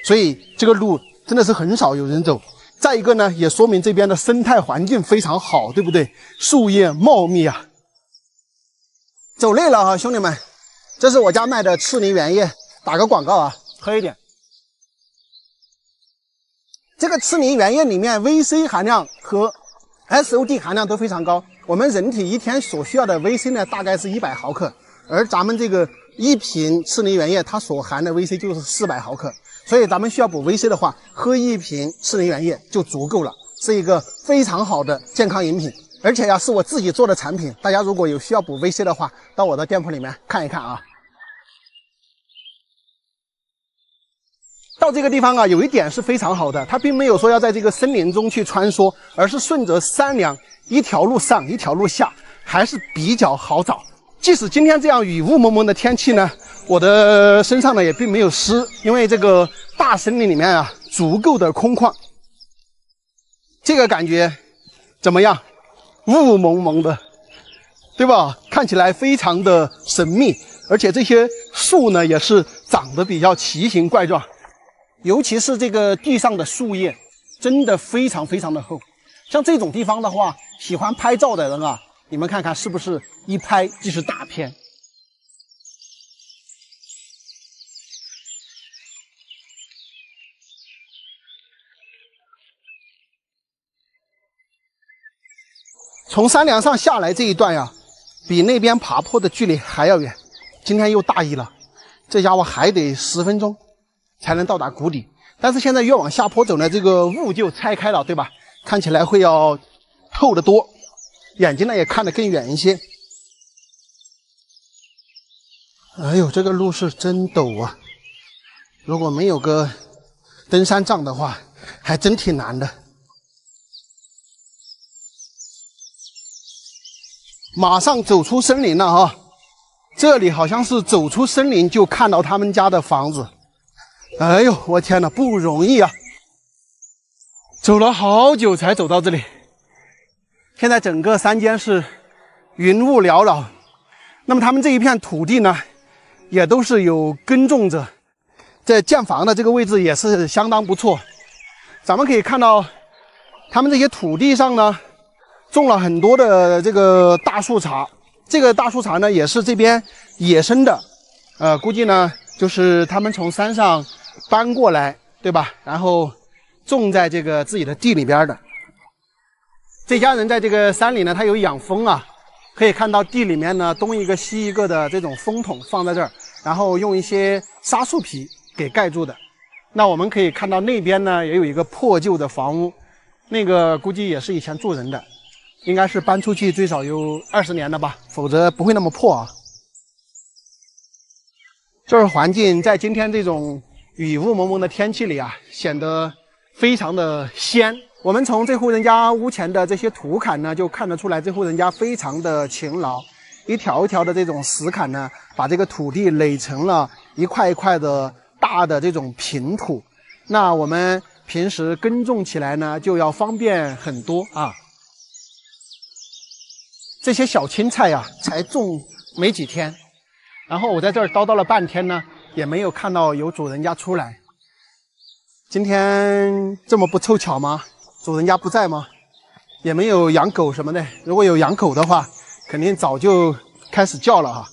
所以这个路真的是很少有人走。再一个呢，也说明这边的生态环境非常好，对不对？树叶茂密啊。走累了啊，兄弟们，这是我家卖的赤泥原叶，打个广告啊，喝一点。这个赤泥原叶里面 VC 含量和 SOD 含量都非常高。我们人体一天所需要的 VC 呢，大概是100毫克，而咱们这个1瓶赤泥原叶它所含的 VC 就是400毫克。所以咱们需要补 VC 的话，喝1瓶赤泥原叶就足够了，是一个非常好的健康饮品。而且呀，是我自己做的产品，大家如果有需要补 VC 的话，到我的店铺里面看一看啊。到这个地方啊，有一点是非常好的，它并没有说要在这个森林中去穿梭，而是顺着山梁一条路上一条路下，还是比较好找。即使今天这样雨雾蒙蒙的天气呢，我的身上呢也并没有湿，因为这个大森林里面啊足够的空旷。这个感觉怎么样？雾蒙蒙的，对吧？看起来非常的神秘，而且这些树呢也是长得比较奇形怪状，尤其是这个地上的树叶真的非常非常的厚。像这种地方的话，喜欢拍照的人啊，你们看看是不是一拍就是大片？从山梁上下来这一段呀，比那边爬坡的距离还要远。今天又大意了，这家伙还得10分钟才能到达谷底。但是现在越往下坡走呢，这个雾就拆开了，对吧？看起来会要透得多，眼睛呢也看得更远一些。哎呦，这个路是真陡啊！如果没有个登山杖的话，还真挺难的。马上走出森林了啊！这里好像是走出森林就看到他们家的房子。哎呦，我天哪，不容易啊！走了好久才走到这里。现在整个山间是云雾缭绕，那么他们这一片土地呢，也都是有耕种者。这建房的这个位置也是相当不错。咱们可以看到，他们这些土地上呢，种了很多的这个大树茶。这个大树茶呢，也是这边野生的，估计呢就是他们从山上搬过来，对吧？然后种在这个自己的地里边的。这家人在这个山里呢，他有养蜂啊，可以看到地里面呢东一个西一个的这种蜂桶放在这儿，然后用一些沙树皮给盖住的。那我们可以看到那边呢也有一个破旧的房屋，那个估计也是以前住人的。应该是搬出去最少有20年了吧，否则不会那么破啊。这儿环境在今天这种雨雾蒙蒙的天气里啊，显得非常的鲜。我们从这户人家屋前的这些土坎呢，就看得出来这户人家非常的勤劳，一条一条的这种石坎呢，把这个土地垒成了一块一块的大的这种平土。那我们平时耕种起来呢，就要方便很多啊。这些小青菜呀，才种没几天，然后我在这儿叨叨了半天呢，也没有看到有主人家出来。今天这么不凑巧吗？主人家不在吗？也没有养狗什么的。如果有养狗的话，肯定早就开始叫了哈。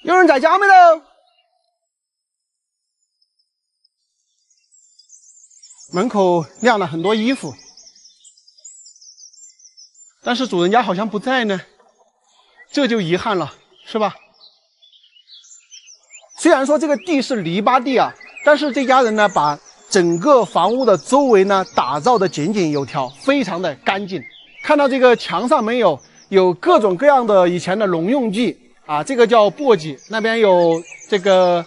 有人在家没有？门口晾了很多衣服。但是主人家好像不在呢，这就遗憾了，是吧？虽然说这个地是篱笆地啊，但是这家人呢，把整个房屋的周围呢打造的井井有条，非常的干净。看到这个墙上没有各种各样的以前的农用具啊，这个叫簸箕，那边有这个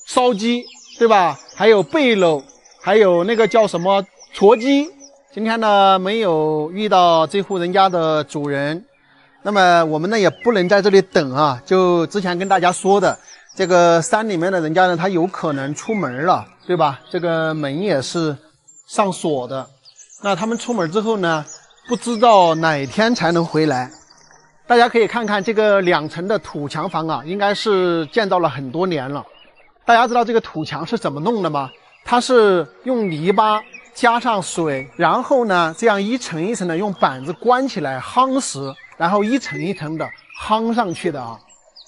烧鸡，对吧？还有背篓，还有那个叫什么矬鸡。今天呢，没有遇到这户人家的主人，那么我们呢也不能在这里等啊。就之前跟大家说的，这个山里面的人家呢，他有可能出门了，对吧？这个门也是上锁的。那他们出门之后呢，不知道哪天才能回来。大家可以看看这个2层的土墙房啊，应该是建造了很多年了。大家知道这个土墙是怎么弄的吗？它是用泥巴加上水，然后呢，这样一层一层的用板子关起来夯实，然后一层一层的夯上去的啊。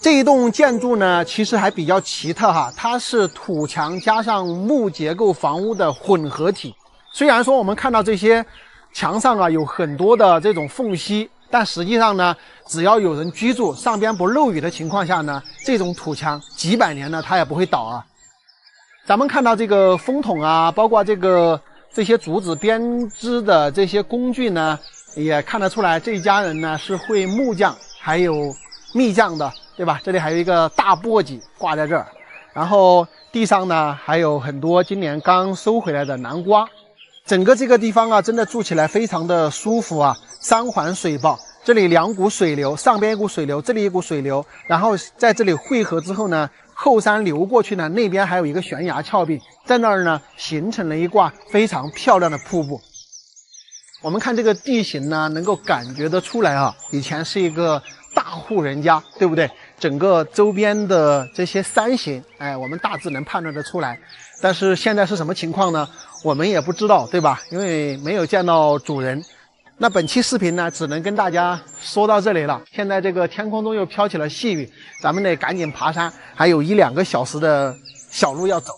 这一栋建筑呢，其实还比较奇特哈，它是土墙加上木结构房屋的混合体。虽然说我们看到这些墙上啊有很多的这种缝隙，但实际上呢，只要有人居住，上边不漏雨的情况下呢，这种土墙几百年呢它也不会倒啊。咱们看到这个风筒啊，包括这些竹子编织的这些工具呢，也看得出来这一家人呢是会木匠还有蜜匠的，对吧？这里还有一个大簸箕挂在这儿，然后地上呢还有很多今年刚收回来的南瓜。整个这个地方啊，真的住起来非常的舒服啊。3环水抱，这里2股水流，上边一股水流，这里一股水流，然后在这里汇合之后呢，后山流过去呢，那边还有一个悬崖峭壁，在那儿呢形成了一挂非常漂亮的瀑布。我们看这个地形呢，能够感觉得出来啊，以前是一个大户人家，对不对？整个周边的这些山形，我们大致能判断得出来。但是现在是什么情况呢？我们也不知道，对吧？因为没有见到主人。那本期视频呢，只能跟大家说到这里了。现在这个天空中又飘起了细雨，咱们得赶紧爬山，还有1-2个小时的小路要走。